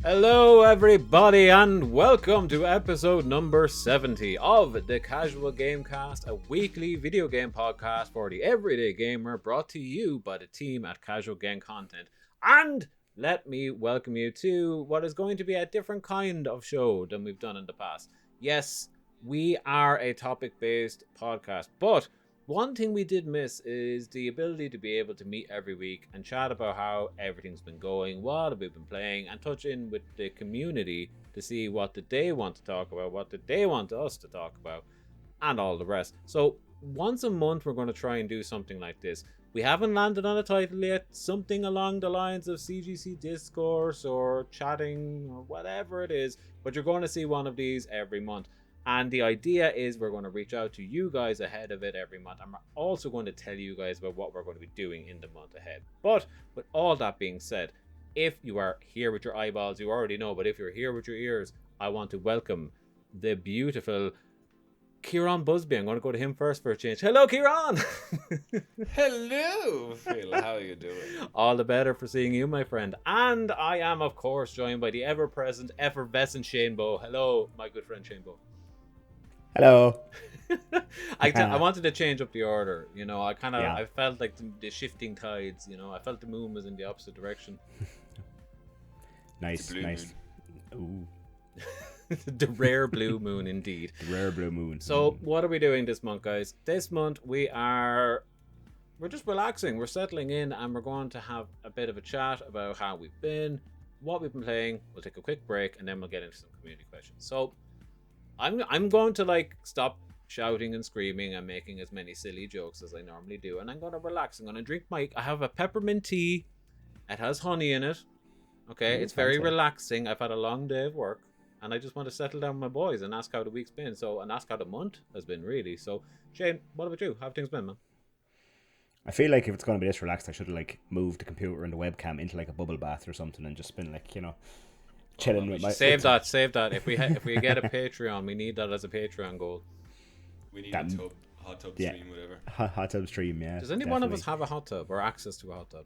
Hello everybody and welcome to episode number 70 of the Casual Gamecast, a weekly video game podcast for the everyday gamer, brought to you by the team at Casual Game Content. And let me welcome you to what is going to be a different kind of show than we've done in the past. Yes, we are a topic-based podcast, but one thing we did miss is the ability to be able to meet every week and chat about how everything's been going, what have we been playing, and touch in with the community to see what did they want to talk about, what did they want us to talk about, and all the rest. So once a month we're going to try and do something like this. We haven't landed on a title yet, something along the lines of CGC Discourse or chatting or whatever it is, but you're going to see one of these every month. And the idea is we're going to reach out to you guys ahead of it every month. And we're also going to tell you guys about what we're going to be doing in the month ahead. But with all that being said, if you are here with your eyeballs, you already know. But if you're here with your ears, I want to welcome the beautiful Ciaran Busby. I'm going to go to him first for a change. Hello, Ciaran! Hello, Phil. How are you doing? All the better for seeing you, my friend. And I am, of course, joined by the ever-present, effervescent Bowe. Hello, my good friend Bowe. Hello. I wanted to change up the order, you know. I felt like the shifting tides, you know. I felt the moon was in the opposite direction. Nice. Moon. Ooh. The rare blue moon, indeed. The rare blue moon. So what are we doing this month, guys? This month we're just relaxing, we're settling in, and we're going to have a bit of a chat about how we've been, what we've been playing. We'll take a quick break and then we'll get into some community questions. So I'm going to stop shouting and screaming and making as many silly jokes as I normally do, and I'm going to relax. I'm going to drink I have a peppermint tea. It has honey in it. Okay, it's very relaxing. I've had a long day of work, and I just want to settle down with my boys and ask how the week's been. And ask how the month has been, really. So, Shane, what about you? How have things been, man? I feel like if it's going to be this relaxed, I should have moved the computer and the webcam into a bubble bath or something and just been chilling with my... Save that. If we get a Patreon, we need that as a Patreon goal. We need a hot tub stream, whatever. Hot tub stream, yeah. Does any one of us have a hot tub or access to a hot tub?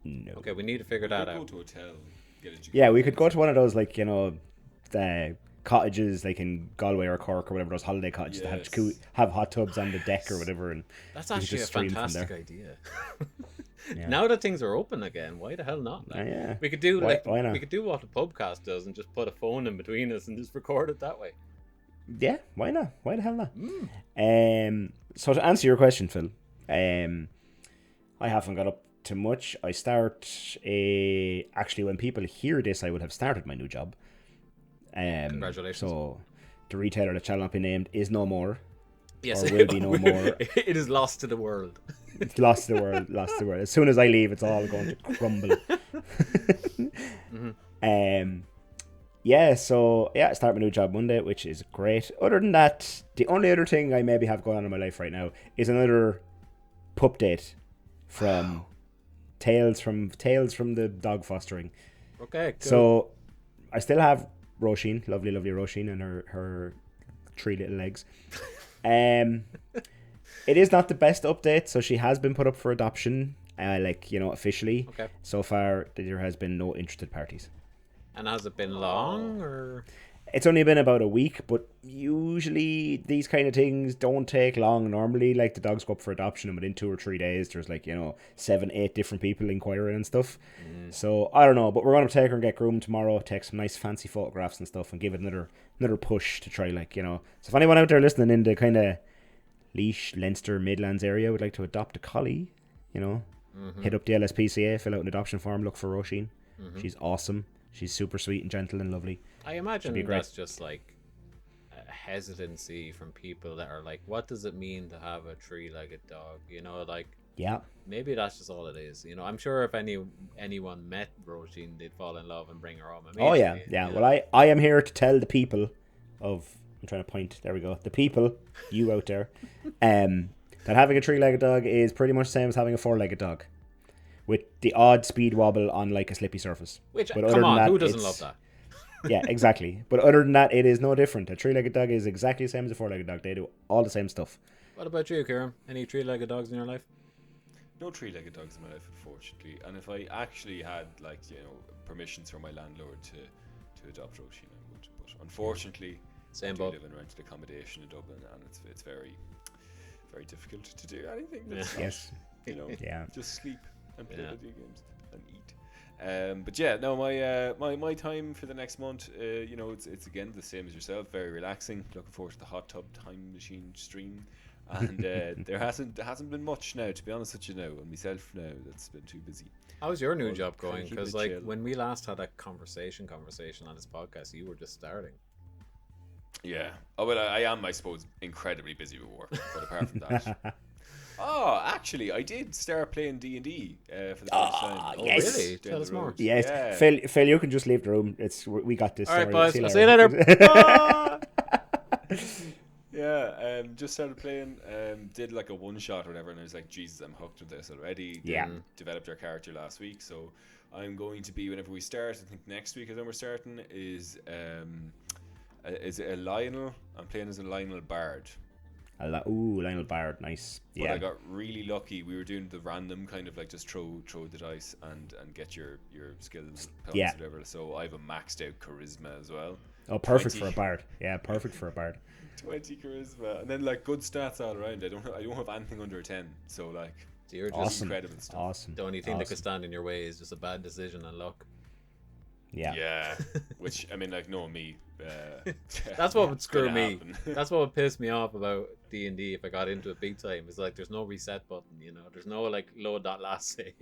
No. Okay, we need to figure that out. Go to a hotel. Yeah, we could go to one of those the cottages in Galway or Cork or whatever, those holiday cottages that have hot tubs on the deck or whatever, and that's actually a fantastic idea. Yeah. Now that things are open again, why the hell not? We could do why not? We could do what the podcast does and just put a phone in between us and just record it that way. Yeah, why not? Why the hell not? So to answer your question, Phil, I haven't got up to much. I start actually when people hear this, I would have started my new job. Congratulations. So the retailer that shall not be named is no more. Yes, or will be no more. It is lost to the world. It's lost to the world. As soon as I leave, it's all going to crumble. I start my new job Monday, which is great. Other than that, the only other thing I maybe have going on in my life right now is another pup date from Tales from the dog fostering. Okay, cool. So I still have Roisin, lovely Roisin, and her 3 little legs. It is not the best update, so she has been put up for adoption, officially. Okay. So far, there has been no interested parties. And has it been long, or? It's only been about a week, but usually these kind of things don't take long. Normally, the dogs go up for adoption, and within 2 or 3 days, there's 7-8 different people inquiring and stuff. So I don't know, but we're gonna take her and get groomed tomorrow. Take some nice fancy photographs and stuff, and give it another push to try, So if anyone out there listening in the kind of Laois, Leinster, Midlands area would like to adopt a collie, hit up the LSPCA, fill out an adoption form, look for Roisin. She's awesome. She's super sweet and gentle and lovely. I imagine that's just a hesitancy from people that are what does it mean to have a 3-legged dog? Yeah. Maybe that's just all it is. I'm sure if anyone met Roisin, they'd fall in love and bring her home. Oh yeah. Well, I am here to tell the people of... I'm trying to point. There we go. The people, you out there, that having a 3-legged dog is pretty much the same as having a 4-legged dog, with the odd speed wobble on a slippy surface. Which, come on, who doesn't love that? Yeah, exactly. But other than that, it is no different. A 3-legged dog is exactly the same as a 4-legged dog. They do all the same stuff. What about you, Ciaran? Any 3-legged dogs in your life? no three-legged dogs in my life, unfortunately. And if I actually had, like, permissions from my landlord to adopt Roisin, I would. But unfortunately, I do live in rented accommodation in Dublin, and it's very, very difficult to do anything. That's just sleep and play video games and eat. But yeah, no, my time for the next month, it's again the same as yourself. Very relaxing. Looking forward to the hot tub time machine stream. And there hasn't been much now, to be honest with you now, and myself now, that's been too busy. How's your new job going? Because like when we last had a conversation on this podcast, you were just starting. Yeah. Oh well, I am, I suppose, incredibly busy with work. But apart from that, actually, I did start playing D&D for the first time. Oh, yes. Really? Tell us more. Yes. Yeah. Phil, you can just leave the room. We got this. All right, boys. I'll see you later. Yeah, just started playing, did like a one shot or whatever, and I was like, Jesus, I'm hooked with this already. Yeah. Developed our character last week, so I'm going to be, whenever we start, I think next week is when we're starting, is a Lionel. I'm playing as a Lionel Bard. Lionel Bard, nice. But I got really lucky. We were doing the random kind of like just throw the dice and get your skills and whatever. So I have a maxed out charisma as well. Oh, perfect 20. For a bard. Yeah, perfect for a bard. 20 charisma, and then like good stats all around. I don't have anything under a 10. So like, you're just awesome. Incredible stuff. Awesome. The only thing that could stand in your way is just a bad decision and luck. Yeah. Which I mean, like, no, me. That's what would screw me. That's what would piss me off about D&D if I got into it big time. Is like there's no reset button. There's no like load that last save.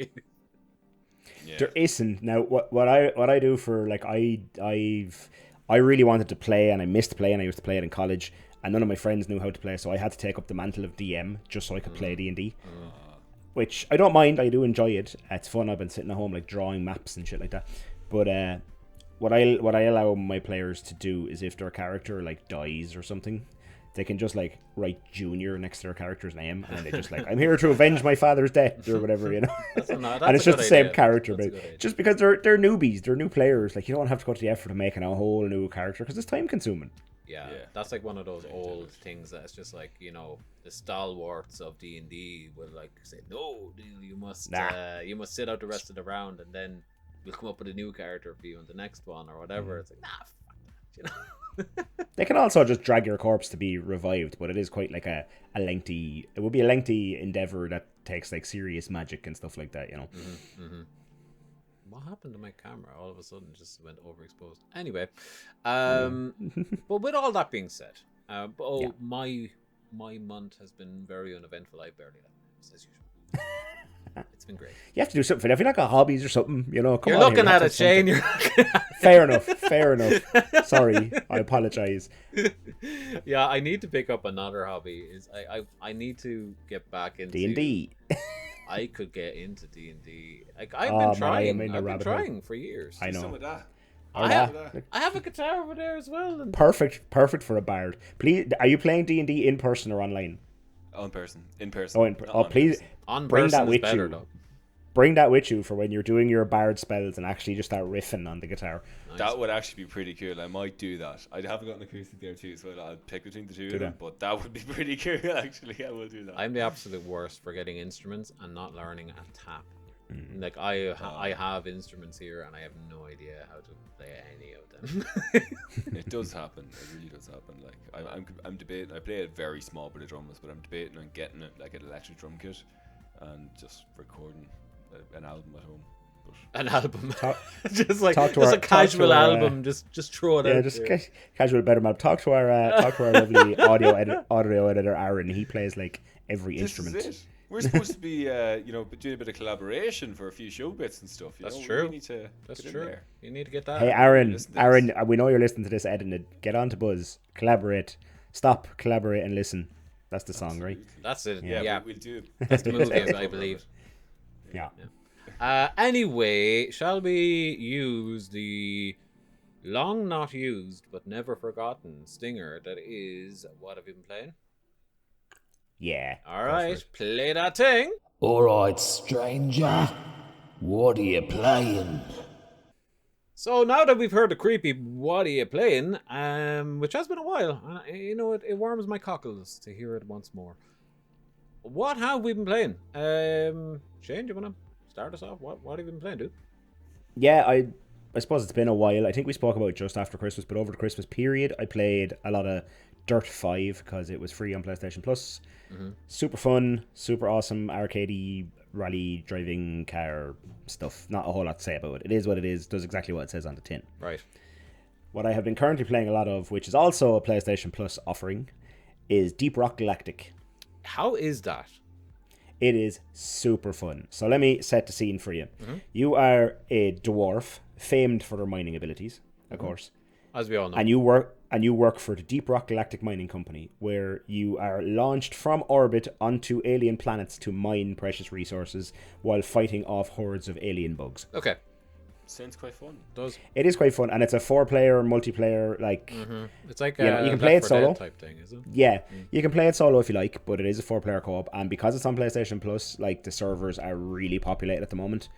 Yeah. There isn't. Now what I do for like I really wanted to play, and I missed playing. I used to play it in college, and none of my friends knew how to play, so I had to take up the mantle of DM just so I could play D&D. Which I don't mind. I do enjoy it. It's fun. I've been sitting at home like drawing maps and shit like that. But what I allow my players to do is if their character like dies or something, they can just like write Junior next to their character's name, and then they just like, I'm here to avenge my father's death or whatever, that's and it's just the same character, but just because they're newbies, they're new players, like you don't have to go to the effort of making a whole new character because it's time consuming. Yeah, that's like one of those old things that's just like, the stalwarts of D&D will like say, no, you must sit out the rest of the round, and then we'll come up with a new character for you in the next one or whatever. It's like, fuck that, They can also just drag your corpse to be revived, but it is quite like a lengthy. It would be a lengthy endeavor that takes like serious magic and stuff like that, What happened to my camera? All of a sudden, just went overexposed. Anyway, but with all that being said, my month has been very uneventful. I barely left as usual. It's been great. You have to do something for that. If you like got hobbies or something, Come You're on, looking at it, Shane. You're fair enough. Sorry, I apologize. Yeah, I need to pick up another hobby. I need to get back into D&D. I could get into D&D. Like I've been trying for years. I know. Some of that. I have a guitar over there as well. And... Perfect for a bard. Please, are you playing D&D in person or online? In person. Please bring that with you. Though. Bring that with you for when you're doing your bard spells and actually just start riffing on the guitar. Nice. That would actually be pretty cool. I might do that. I haven't got an acoustic there too, so I'll pick between the two of them. But that would be pretty cool. Actually, I will do that. I'm the absolute worst for getting instruments and not learning a tap. Like I have instruments here and I have no idea how to play any of them. It does happen. It really does happen. Like I'm debating. I play a very small bit of drums, but I'm debating on getting it like an electric drum kit and just recording an album at home. An album, just like just a casual album. Just throw it out. Yeah, just casual better map. Talk to our lovely audio editor Aaron. He plays like every instrument. We're supposed to be, doing a bit of collaboration for a few show bits and stuff. That's true. We need to That's true. You need to get that. Hey, Aaron, we know you're listening to this editing. Get on to Buzz. Collaborate. Stop, collaborate, and listen. That's the song, right? That's it. Yeah. We'll do it. That's the movie, I believe. Yeah. Anyway, shall we use the long not used but never forgotten stinger that is, what have you been playing? Yeah. Alright, play that thing. Alright, stranger. What are you playing? So now that we've heard the creepy what are you playing, which has been a while, it warms my cockles to hear it once more. what have we been playing? Shane, do you want to start us off? What have you been playing, dude? Yeah, I suppose it's been a while. I think we spoke about it just after Christmas, but over the Christmas period, I played a lot of Dirt 5 because it was free on PlayStation Plus. Super fun, super awesome, arcadey, rally driving car stuff. Not a whole lot to say about it. It is what it is, does exactly what it says on the tin. Right. What I have been currently playing a lot of, which is also a PlayStation Plus offering, is Deep Rock Galactic. How is that? It is super fun. So let me set the scene for you. You are a dwarf, famed for their mining abilities, of course. As we all know. And you work for the Deep Rock Galactic Mining Company, where you are launched from orbit onto alien planets to mine precious resources while fighting off hordes of alien bugs. Okay. Sounds quite fun. Does. It is quite fun, and it's a 4-player multiplayer, like... It's like you can play it Left 4 solo. Dead type thing, is it? Yeah, you can play it solo if you like, but it is a 4-player co-op, and because it's on PlayStation Plus, like, the servers are really populated at the moment,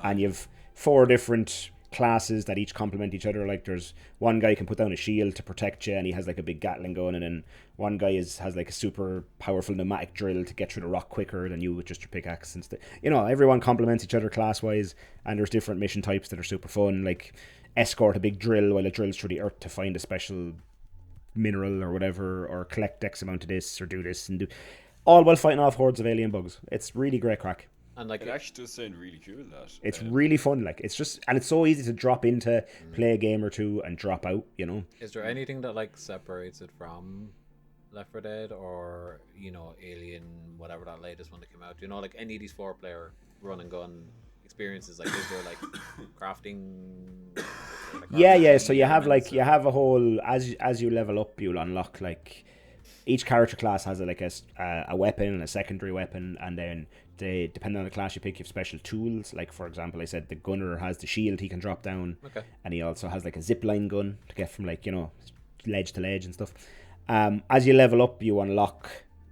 and you've 4 different classes that each complement each other. Like, there's one guy can put down a shield to protect you, and he has like a big Gatling gun, and then one guy has like a super powerful pneumatic drill to get through the rock quicker than you with just your pickaxe. And everyone complements each other class wise, and there's different mission types that are super fun, like escort a big drill while it drills through the earth to find a special mineral or whatever, or collect X amount of this, or do this, and do all while fighting off hordes of alien bugs. It's really great crack. And like It actually does sound really cool, that. It's really fun. Like, it's just, and it's so easy to drop into, play a game or two, and drop out. Is there anything that like separates it from Left 4 Dead or Alien, whatever that latest one that came out? Like any of these 4-player run and gun experiences? Like, is there like crafting? Yeah. So you have a whole, as you level up, you'll unlock like each character class has a weapon and a secondary weapon, and then depending on the class you pick, you have special tools. Like, for example, I said the gunner has the shield he can drop down, and he also has like a zipline gun to get from ledge to ledge and stuff. As you level up, you unlock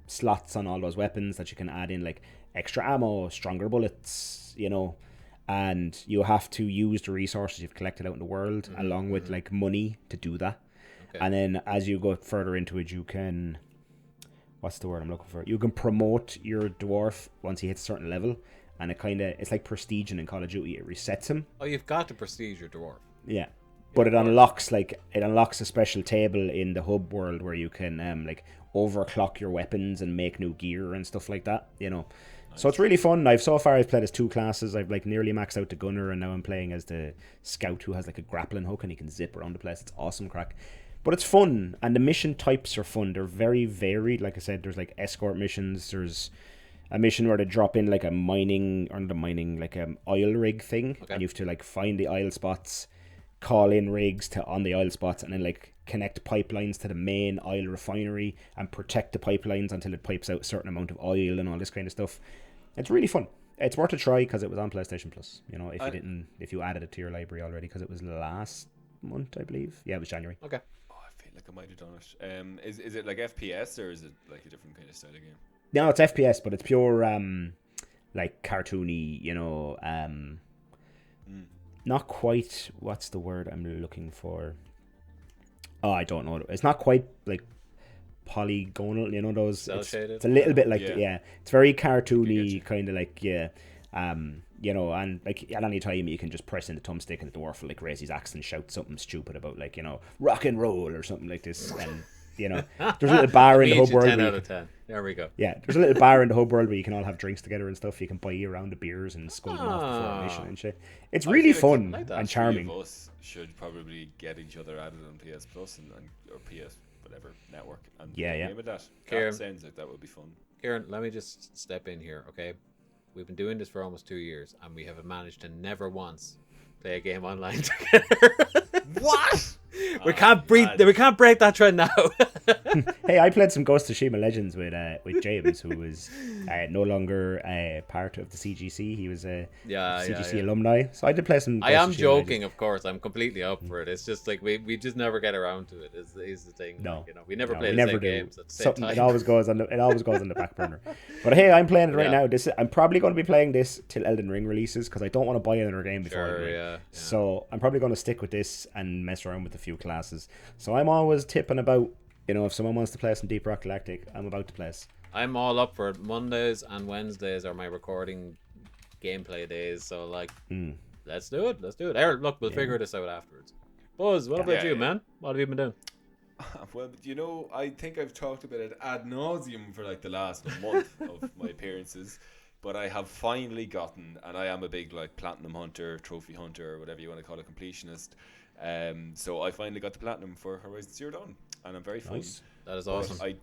slots on all those weapons that you can add in, like extra ammo, stronger bullets, and you have to use the resources you've collected out in the world along with like money to do that. And then as you go further into it, you can... What's the word I'm looking for? You can promote your dwarf once he hits a certain level. And it's like prestige in Call of Duty. It resets him. Oh, you've got to prestige your dwarf. Yeah. But it unlocks a special table in the hub world where you can overclock your weapons and make new gear and stuff like that, Nice. So it's really fun. I've played as 2 classes. I've nearly maxed out the gunner, and now I'm playing as the scout who has like a grappling hook and he can zip around the place. It's awesome crack. But it's fun, and the mission types are fun. They're very varied. Like I said, there's like escort missions. There's a mission where they drop in like a oil rig thing, and you have to like find the oil spots, call in rigs on the oil spots, and then like connect pipelines to the main oil refinery and protect the pipelines until it pipes out a certain amount of oil and all this kind of stuff. It's really fun. It's worth a try because it was on PlayStation Plus. If you added it to your library already, because it was last month, I believe. Yeah, it was January. Okay. Like I might have done it. Is it like FPS, or is it like a different kind of style of game? No, it's FPS, but it's pure like cartoony, not quite, what's the word I'm looking for? Oh, I don't know. It's not quite like polygonal, those. Cell shaded. It's a little bit like it's very cartoony, kind of like and like at any time you can just press in the thumbstick and the dwarf will like raise his axe and shout something stupid about like rock and roll or something like this, and there's a little bar in the hub world. 10 out of 10. There we go. Yeah, there's a little bar in the hub world where you can all have drinks together and stuff. You can buy a round of beers and scull them off before a mission and shit. It's really fun and charming. Of us should probably get each other added on PS Plus or PS whatever network and game with that. Ciaran, that sounds like that would be fun. Ciaran, let me just step in here, okay? We've been doing this for almost 2 years, and we have managed to never once play a game online together. What? We can't break that trend now. Hey, I played some Ghost of Tsushima Legends with James, who was no longer part of the CGC. He was a CGC alumni, so I did play some. I am joking, of course. I'm completely up for it. It's just like we just never get around to it. Is the thing? No, we never play the same games at the same time. It always goes on the back burner. But hey, I'm playing it right now. I'm probably going to be playing this till Elden Ring releases because I don't want to buy another game before. So I'm probably going to stick with this and mess around with a few classes. So I'm always tipping about. If someone wants to play some Deep Rock Galactic, I'm about to play it. I'm all up for it. Mondays and Wednesdays are my recording gameplay days, so like, let's do it. Eric, look, we'll figure this out afterwards. Buzz, what about you, man? What have you been doing? Well, you know, I think I've talked about it ad nauseum for like the last month of my appearances, but I have finally gotten, and I am a big like platinum hunter, trophy hunter, or whatever you want to call it, completionist. So I finally got the platinum for Horizon Zero Dawn, and I'm very Nice. That is awesome. I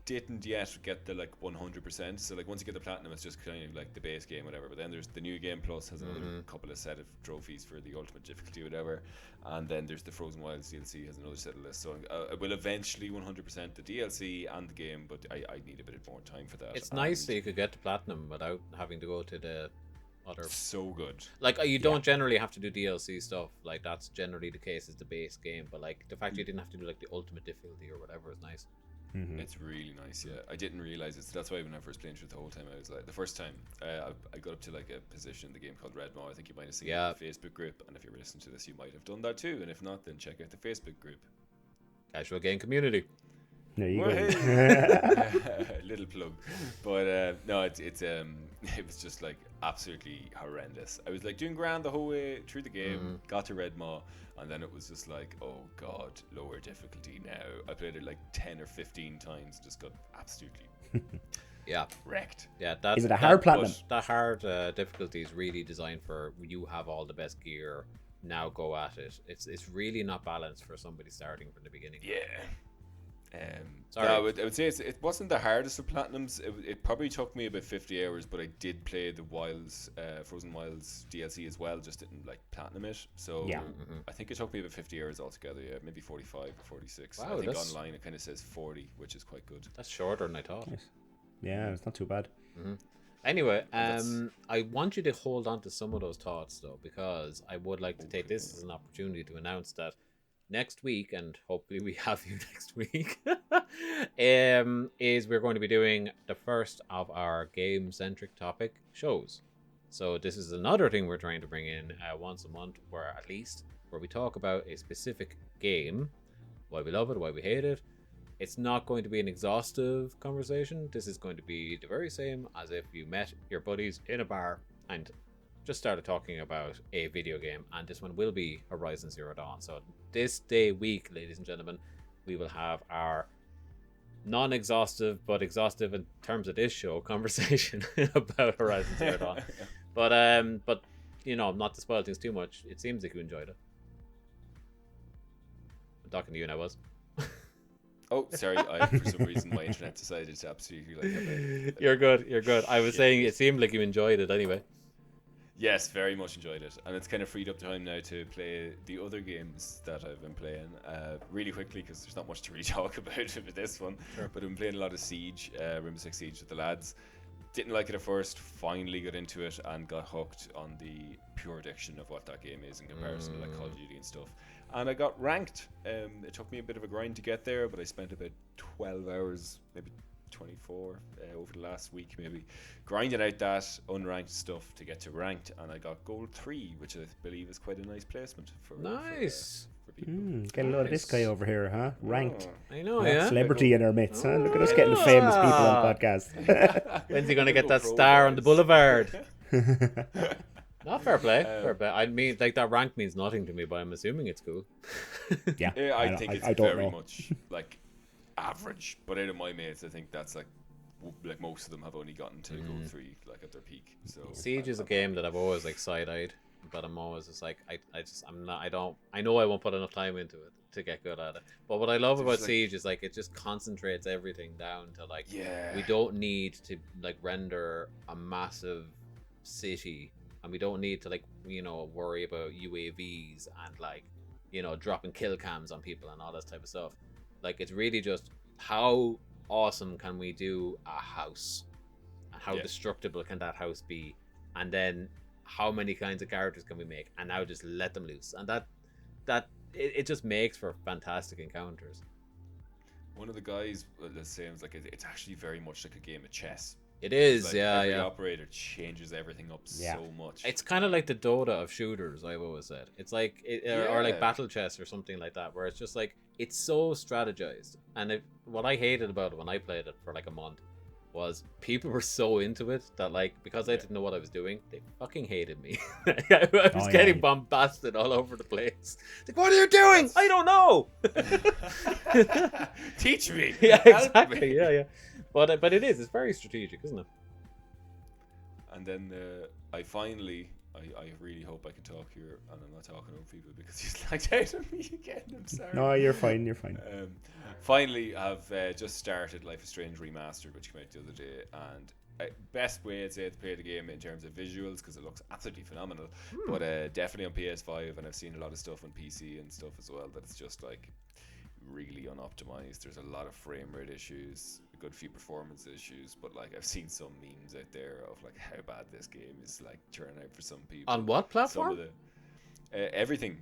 didn't yet get the like 100%. So like once you get the platinum, it's just kind of like the base game, whatever. But then there's the new game plus has another couple of set of trophies for the ultimate difficulty, whatever. And then there's the Frozen Wilds DLC has another set of lists. So I will eventually 100% the DLC and the game, but I need a bit more time for that. It's nice that you could get the platinum without having to go to the other. So good. Like you don't generally have to do DLC stuff. Like that's generally the case is the base game. But like the fact you didn't have to do like the ultimate difficulty or whatever is nice. It's really nice, yeah. I didn't realize it. So that's why when I first played through the whole time, I was like, the first time I got up to like a position in the game called Red Maw. I think you might have seen it in the Facebook group, and if you're listening to this, you might have done that too. And if not, then check out the Facebook group. Casual game community. There you go. Little plug, but no, it was just like absolutely horrendous. I was like doing grand the whole way through the game, got to Red Maw, and then it was just like, oh god, lower difficulty now. I played it like 10 or 15 times, just got absolutely wrecked. Yeah, Is it a hard platinum? That hard difficulty is really designed for you have all the best gear. Now go at it. It's really not balanced for somebody starting from the beginning. Yeah. Sorry. I would say it wasn't the hardest of platinums. It probably took me about 50 hours, but I did play the Wilds, Frozen Wilds DLC as well. Just didn't like platinum it. So I think it took me about 50 hours altogether. Yeah, maybe 45 or 46. Wow, I think online it kind of says 40, which is quite good. That's shorter than I thought. Nice. Yeah, it's not too bad. Anyway, I want you to hold on to some of those thoughts though, because I would like to take this as an opportunity to announce that next week, and hopefully we have you next week, is we're going to be doing the first of our game-centric topic shows. So this is another thing we're trying to bring in once a month, where we talk about a specific game, why we love it, why we hate it. It's not going to be an exhaustive conversation. This is going to be the very same as if you met your buddies in a bar and just started talking about a video game, and this one will be Horizon Zero Dawn. So this week, ladies and gentlemen, we will have our non-exhaustive but exhaustive in terms of this show conversation about Horizon Zero Dawn. But you know, not to spoil things too much, it seems like you enjoyed it. I'm talking to you now, Buzz. Oh, sorry. For some reason, my internet decided to absolutely like. You're good. I was saying it seemed like you enjoyed it anyway. Yes, very much enjoyed it, and it's kind of freed up time now to play the other games that I've been playing really quickly, because there's not much to really talk about with this one. Sure. But I've been playing a lot of Siege, Rainbow Six Siege with the lads. Didn't like it at first, finally got into it and got hooked on the pure addiction of what that game is in comparison to like Call of Duty and stuff. And I got ranked. It took me a bit of a grind to get there, but I spent about 12 hours, maybe 24 over the last week, maybe grinding out that unranked stuff to get to ranked, and I got gold 3, which I believe is quite a nice placement for people. Get a load of this guy over here, huh? Ranked. I know, yeah. Celebrity in our midst, huh? Look at us getting famous people on podcasts. When's he gonna get that star on the boulevard? Not fair play. Fair play. I mean, like, that rank means nothing to me, but I'm assuming it's cool. Yeah, I think it's very much like average, but out of my mates, I think that's like most of them have only gotten to gold 3 like at their peak. So Siege is a game that I've always like side-eyed, but I'm always just like I know I won't put enough time into it to get good at it. But what I love about Siege is like it just concentrates everything down to like we don't need to like render a massive city, and we don't need to like, you know, worry about UAVs and like, you know, dropping kill cams on people and all this type of stuff. Like, it's really just how awesome can we do a house, and how destructible can that house be, and then how many kinds of characters can we make, and now just let them loose, and that it just makes for fantastic encounters. One of the guys was saying like it's actually very much like a game of chess. It is, like every operator changes everything up so much. It's kind of like the Dota of shooters, I've always said. It's like or like battle chess or something like that, where it's just like it's so strategized. And what I hated about it when I played it for like a month was people were so into it that, like, because I didn't know what I was doing, they fucking hated me. I was getting bombasted all over the place. Like, what are you doing? I don't know. Teach me. Yeah, exactly. Me. Yeah. But it is. It's very strategic, isn't it? And then I really hope I can talk here, and I'm not talking over people because he's lagged out on me again. I'm sorry. No, you're fine. Finally, I've just started Life is Strange Remastered, which came out the other day, and best way I'd say to play the game in terms of visuals, because it looks absolutely phenomenal, but definitely on PS5, and I've seen a lot of stuff on PC and stuff as well, that it's just like really unoptimized. There's a lot of frame rate issues, a good few performance issues, but like I've seen some memes out there of like how bad this game is like turning out for some people. On what platform? Some of the everything,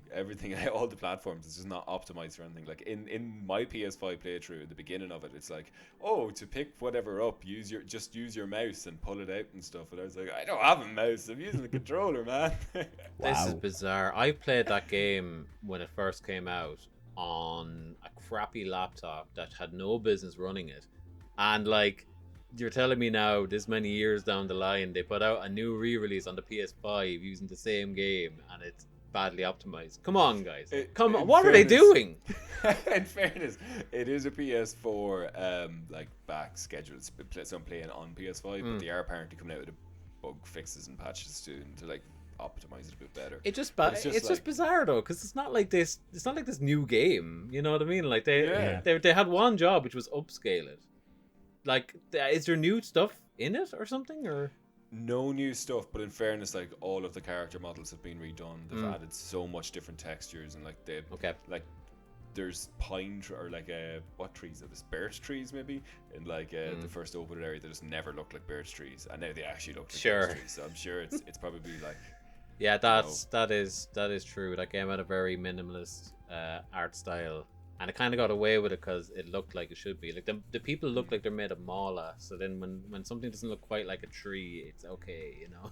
all the platforms. It's just not optimized for anything. Like in my PS5 playthrough, at the beginning of it, it's like, oh, to pick whatever up, use your mouse and pull it out and stuff. And I was like, I don't have a mouse. I'm using the controller, man. This is bizarre. I played that game when it first came out on a crappy laptop that had no business running it, and like, you're telling me now, this many years down the line, they put out a new re-release on the PS5 using the same game, and it's badly optimized. Come on, guys. Come on. What are they doing? In fairness, it is a PS4 like back schedule. So I'm playing on PS5, but they are apparently coming out with bug fixes and patches to like optimize it a bit better. It's just bizarre though, because it's not like this new game, you know what I mean? Like they had one job, which was upscale it. Like, is there new stuff in it or something, or no new stuff? But in fairness, like, all of the character models have been redone. They've added so much different textures, and like there's pine or like what trees are this? Birch trees maybe, in like the first open area that just never looked like birch trees, and now they actually look like birch trees. So I'm sure it's probably like, yeah, that is true. That game had a very minimalist art style, and it kind of got away with it because it looked like it should be. Like the people look like they're made of mala, so then when something doesn't look quite like a tree, it's okay, you know.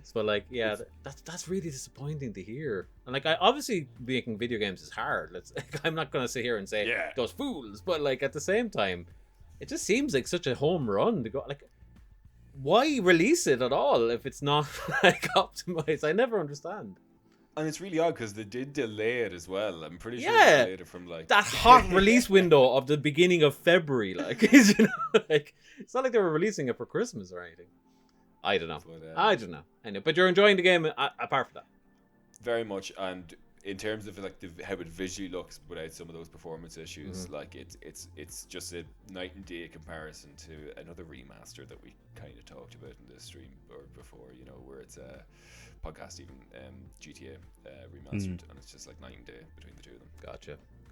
So like, yeah, that's really disappointing to hear. And like, I obviously making video games is hard. I'm not gonna sit here and say those fools, but like at the same time, it just seems like such a home run to go. Like, why release it at all if it's not like optimized? I never understand. And it's really odd because they did delay it as well. I'm pretty sure they delayed it from like that hot release window of the beginning of February. Like, you know, like, it's not like they were releasing it for Christmas or anything. I don't know. But, I don't know. I know, but you're enjoying the game apart from that. Very much, and in terms of like how it visually looks without some of those performance issues, like it's just a night and day comparison to another remaster that we kind of talked about in this stream or before. You know, where it's a podcast even GTA remastered, and it's just like night and day between the two of them.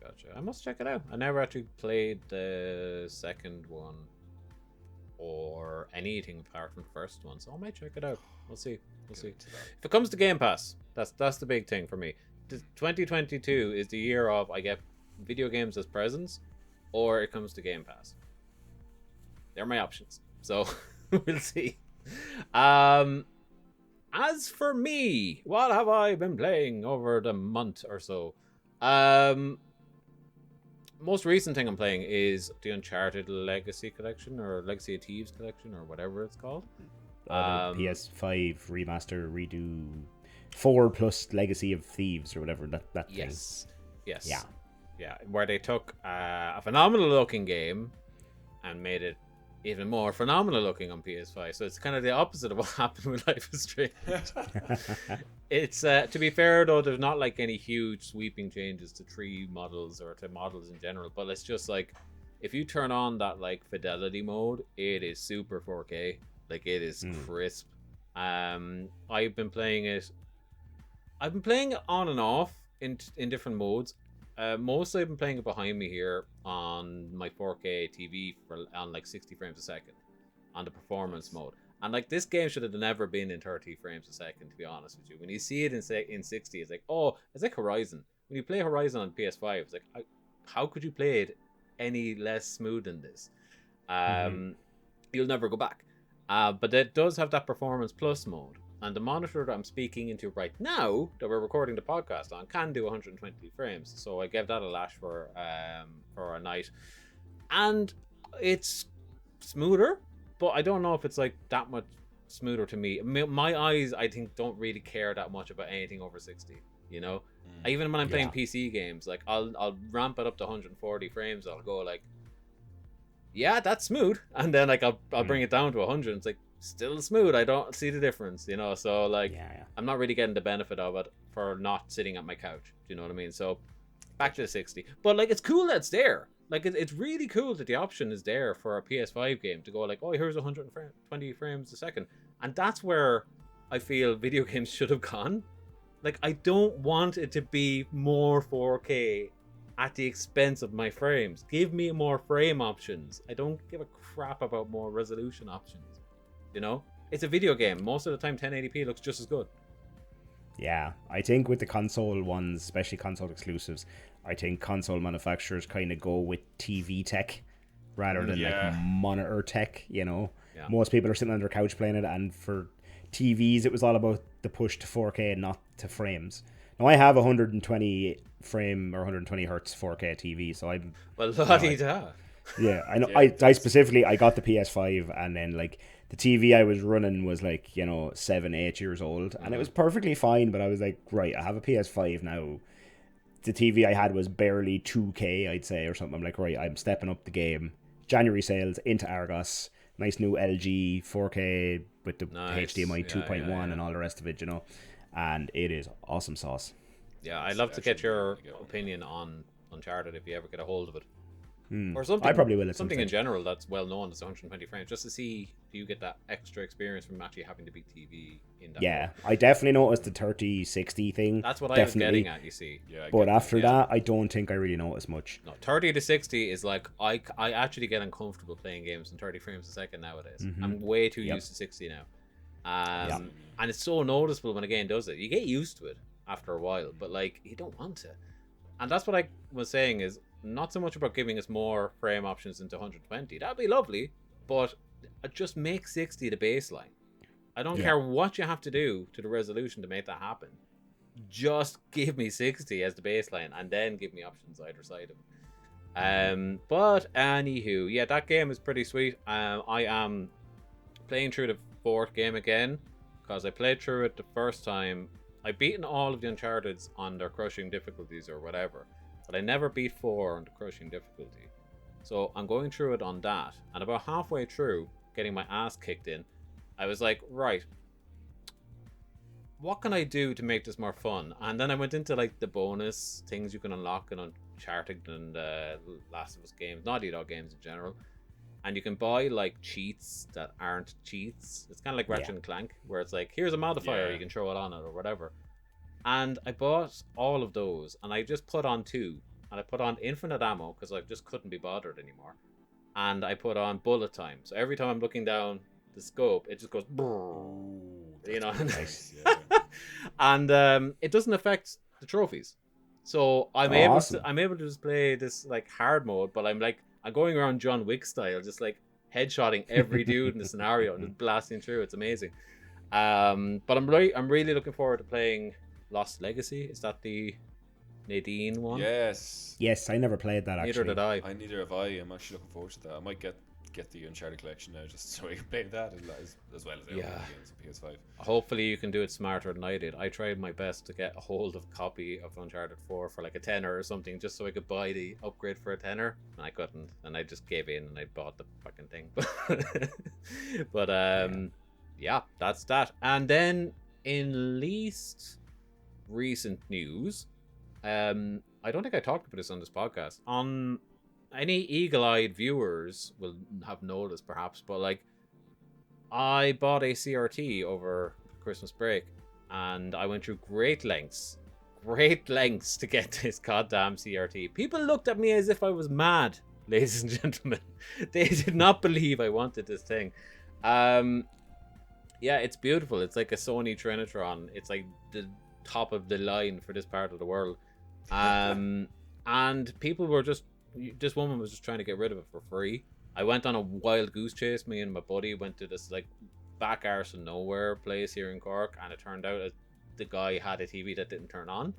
Gotcha. I must check it out. I never actually played the second one or anything apart from the first one, so I might check it out. We'll see. If it comes to Game Pass, that's the big thing for me. 2022 is the year of I get video games as presents, or it comes to Game Pass. They're my options, so we'll see. As for me, what have I been playing over the month or so? Most recent thing I'm playing is the Uncharted Legacy Collection, or Legacy of Thieves Collection, or whatever it's called. PS5 remaster redo 4 plus Legacy of Thieves or whatever that thing. Yes. Yeah. Where they took a phenomenal looking game and made it even more phenomenal looking on PS5. So it's kind of the opposite of what happened with Life is Strange. It's to be fair though, there's not like any huge sweeping changes to tree models or to models in general, but it's just like, if you turn on that like fidelity mode, it is super 4K. Like, it is crisp. I've been playing it on and off in different modes. Mostly I've been playing it behind me here on my 4K TV on like 60 frames a second on the performance mode. And like, this game should have never been in 30 frames a second, to be honest with you. When you see it in 60, it's like, oh, it's like Horizon. When you play Horizon on PS5, it's like, how could you play it any less smooth than this? You'll never go back. But it does have that Performance Plus mode. And the monitor that I'm speaking into right now, that we're recording the podcast on, can do 120 frames. So I gave that a lash for a night. And it's smoother, but I don't know if it's like that much smoother to me. My eyes, I think, don't really care that much about anything over 60. You know, even when I'm playing PC games, like I'll ramp it up to 140 frames. I'll go like, yeah, that's smooth, and then like I'll bring it down to 100. And it's like still smooth. I don't see the difference, you know. So like, I'm not really getting the benefit of it for not sitting at my couch. Do you know what I mean? So back to the 60. But like, it's cool that it's there. Like, it's really cool that the option is there for a PS5 game to go like, oh, here's 120 frames a second. And that's where I feel video games should have gone. Like, I don't want it to be more 4K at the expense of my frames. Give me more frame options. I don't give a crap about more resolution options. You know? It's a video game. Most of the time, 1080p looks just as good. Yeah, I think with the console ones, especially console exclusives, I think console manufacturers kind of go with TV tech rather than like monitor tech, you know. Yeah. Most people are sitting on their couch playing it, and for TVs it was all about the push to 4K, not to frames. Now I have a 120 frame or 120 hertz 4K TV, so I'm yeah, I know. I specifically I got the PS5, and then like the TV I was running was like, you know, 7-8 years old, and it was perfectly fine, but I was like, right, I have a PS5 now. The TV I had was barely 2K, I'd say, or something. I'm like, right, I'm stepping up the game. January sales into Argos, nice new LG 4K with the HDMI 2.1 and all the rest of it, you know, and it is awesome sauce. Yeah, I'd love to get your opinion on Uncharted if you ever get a hold of it. Or something. I probably will. Something in general that's well known as 120 frames, just to see do you get that extra experience from actually having the big TV in that. Yeah, I definitely noticed the 30-60 thing. That's what I was getting at. You see. Yeah, but after that, I don't think I really noticed much. No, 30 to 60 is like I actually get uncomfortable playing games in 30 frames a second nowadays. I'm way too used to 60 now. And it's so noticeable when a game does it. You get used to it after a while, but like you don't want to. And that's what I was saying is not so much about giving us more frame options into 120. That'd be lovely, but just make 60 the baseline. I don't care what you have to do to the resolution to make that happen. Just give me 60 as the baseline, and then give me options either side of it. But anywho, yeah, that game is pretty sweet. I am playing through the 4th game again because I played through it the first time. I've beaten all of the Uncharted's on their crushing difficulties or whatever, but I never beat 4 on the crushing difficulty. So I'm going through it on that, and about halfway through, getting my ass kicked in, I was like, right, what can I do to make this more fun? And then I went into like the bonus things you can unlock in Uncharted and Last of Us games, Naughty Dog games in general. And you can buy like cheats that aren't cheats. It's kind of like Ratchet and Clank, where it's like, here's a modifier, you can throw it on it or whatever. And I bought all of those, and I just put on 2. And I put on infinite ammo because I just couldn't be bothered anymore. And I put on bullet time. So every time I'm looking down the scope, it just goes, you know. Nice. And it doesn't affect the trophies. So I'm able to just play this like hard mode, but I'm going around John Wick style, just like headshotting every dude in the scenario and just blasting through. It's amazing. But I'm really looking forward to playing Lost Legacy. Is that the Nadine one? Yes, I never played that actually. Neither did I. Neither have I. I'm actually looking forward to that. I might get the Uncharted collection now just so I can play that as well as the other games on PS5. Hopefully you can do it smarter than I did. I tried my best to get a hold of a copy of Uncharted 4 for like a tenner or something, just so I could buy the upgrade for a tenner, and I couldn't, and I just gave in and I bought the fucking thing. But yeah, that's that. And then in least recent news, I don't think I talked about this on this podcast. On any eagle-eyed viewers will have noticed perhaps, but like I bought a CRT over Christmas break, and I went through great lengths to get this goddamn CRT. People looked at me as if I was mad, ladies and gentlemen. They did not believe I wanted this thing. Yeah, it's beautiful. It's like a Sony Trinitron. It's like the top of the line for this part of the world. And people were just, this woman was just trying to get rid of it for free. I went on a wild goose chase. Me and my buddy went to this like back arse of nowhere place here in Cork, and it turned out that the guy had a TV that didn't turn on,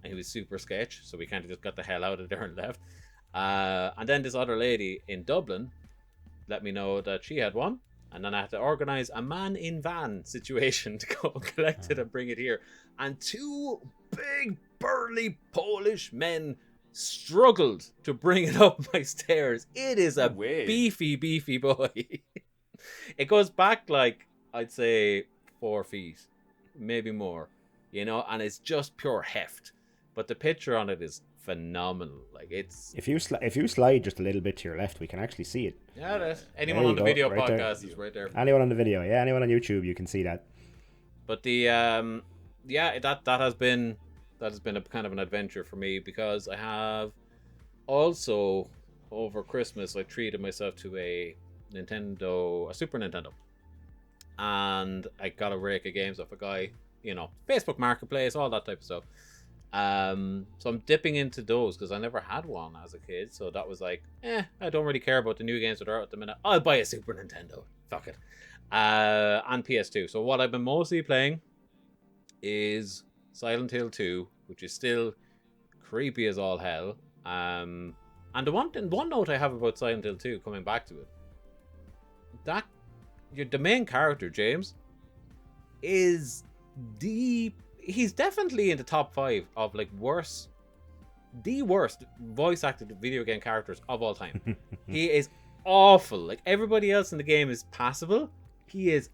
and he was super sketch, so we kind of just got the hell out of there and left. And then this other lady in Dublin let me know that she had one. And then I had to organize a man-in-van situation to go collect it and bring it here. And 2 big, burly Polish men struggled to bring it up my stairs. It is a beefy boy. It goes back like, I'd say 4 feet, maybe more, you know, and it's just pure heft. But the picture on it is phenomenal. Like, it's... If you slide just a little bit to your left, we can actually see it. Yeah, that's... Anyone on the video right podcast there. is right there. Anyone on the video, yeah, anyone on YouTube, you can see that. But the that has been a kind of an adventure for me, because I have also over Christmas I treated myself to a Super Nintendo, and I got a rake of games off a guy, you know, Facebook Marketplace, all that type of stuff. So I'm dipping into those because I never had one as a kid, so that was like, I don't really care about the new games that are out at the minute. I'll buy a Super Nintendo, fuck it. And PS2. So what I've been mostly playing is Silent Hill 2, which is still creepy as all hell. And the one note I have about Silent Hill 2, coming back to it, that the main character, James, is he's definitely in the top 5 of like the worst voice acted video game characters of all time. He is awful. Like, everybody else in the game is passable. He is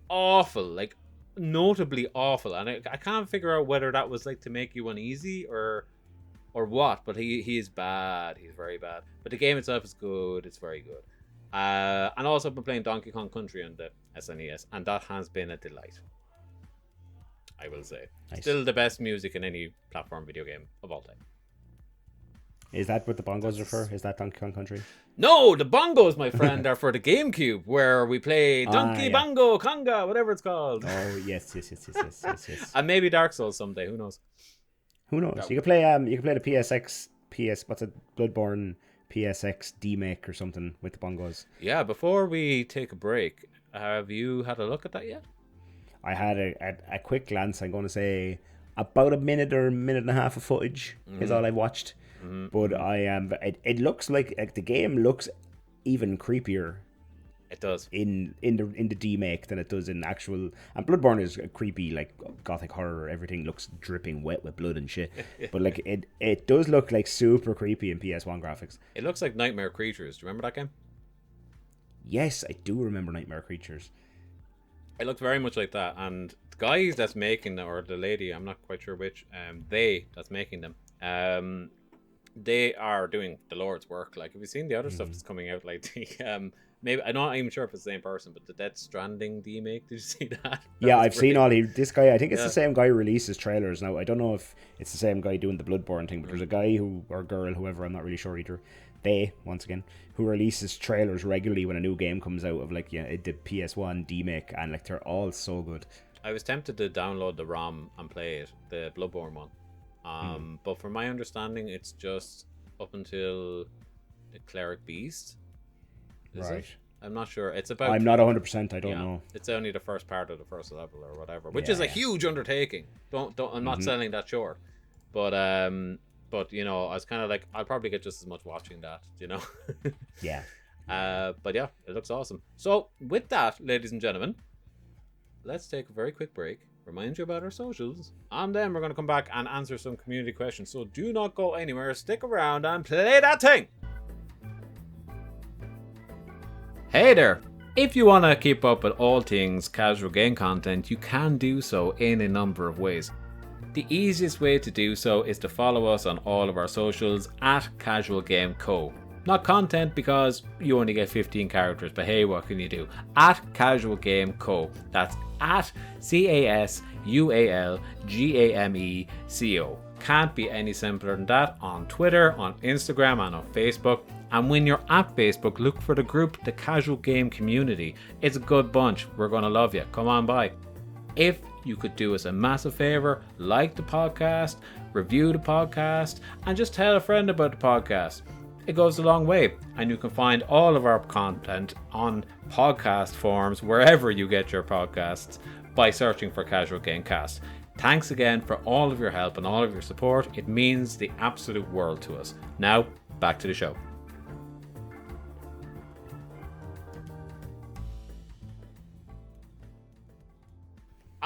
awful, like notably awful, and I can't figure out whether that was like to make you uneasy or what, but he is bad. He's very bad. But the game itself is good. It's very good. And also I've been playing Donkey Kong Country on the SNES, and that has been a delight, I will say. Nice. Still the best music in any platform video game of all time. Is that what the bongos are for? Is that Donkey Kong Country? No, the bongos, my friend, are for the GameCube, where we play Donkey Bongo Conga, whatever it's called. Oh, yes. And maybe Dark Souls someday. Who knows? You can play the what's it, Bloodborne PSX D-Make or something with the bongos. Yeah, before we take a break, have you had a look at that yet? I had a quick glance. I'm going to say about a minute or a minute and a half of footage is all I've watched. But it looks like the game looks even creepier. It does in the D-Make than it does in actual. And Bloodborne is creepy, like gothic horror. Everything looks dripping wet with blood and shit. But like it does look like super creepy in PS1 graphics. It looks like Nightmare Creatures. Do you remember that game? Yes, I do remember Nightmare Creatures. It looks very much like that. And the guys that's making them, or the lady, I'm not quite sure which, that's making them, they are doing the Lord's work. Like, have you seen the other stuff that's coming out? Like, the, maybe I'm not even sure if it's the same person, but the Death Stranding D-Make. Did you see that? Yeah, I've seen all this guy. I think it's the same guy who releases trailers now. I don't know if it's the same guy doing the Bloodborne thing, but there's a guy or girl, whoever, I'm not really sure either. They, once again, who releases trailers regularly when a new game comes out of like the PS1 D-Make, and like they're all so good. I was tempted to download the ROM and play it, the Bloodborne one. But from my understanding, it's just up until the Cleric Beast. Is it? I'm not sure. It's about. I'm not 100%. I don't know. It's only the first part of the first level or whatever, which is a huge undertaking. Don't. I'm not selling that short, but you know, I was kind of like, I'll probably get just as much watching that, you know. Yeah. But yeah, it looks awesome. So with that, ladies and gentlemen, let's take a very quick break. Remind you about our socials, and then we're going to come back and answer some community questions. So do not go anywhere. Stick around and play that thing. Hey there. If you want to keep up with all things casual game content, you can do so in a number of ways. The easiest way to do so is to follow us on all of our socials at Casual Game Co. Not content, because you only get 15 characters, but hey, what can you do? At Casual Game Co. That's at CASUALGAMECO. Can't be any simpler than that. On Twitter, on Instagram, and on Facebook. And when you're at Facebook, look for the group, the Casual Game Community. It's a good bunch. We're going to love you. Come on by. If you could do us a massive favor, like the podcast, review the podcast, and just tell a friend about the podcast. It goes a long way, and you can find all of our content on podcast forums wherever you get your podcasts by searching for Casual Gamecast. Thanks again for all of your help and all of your support. It means the absolute world to us. Now, back to the show.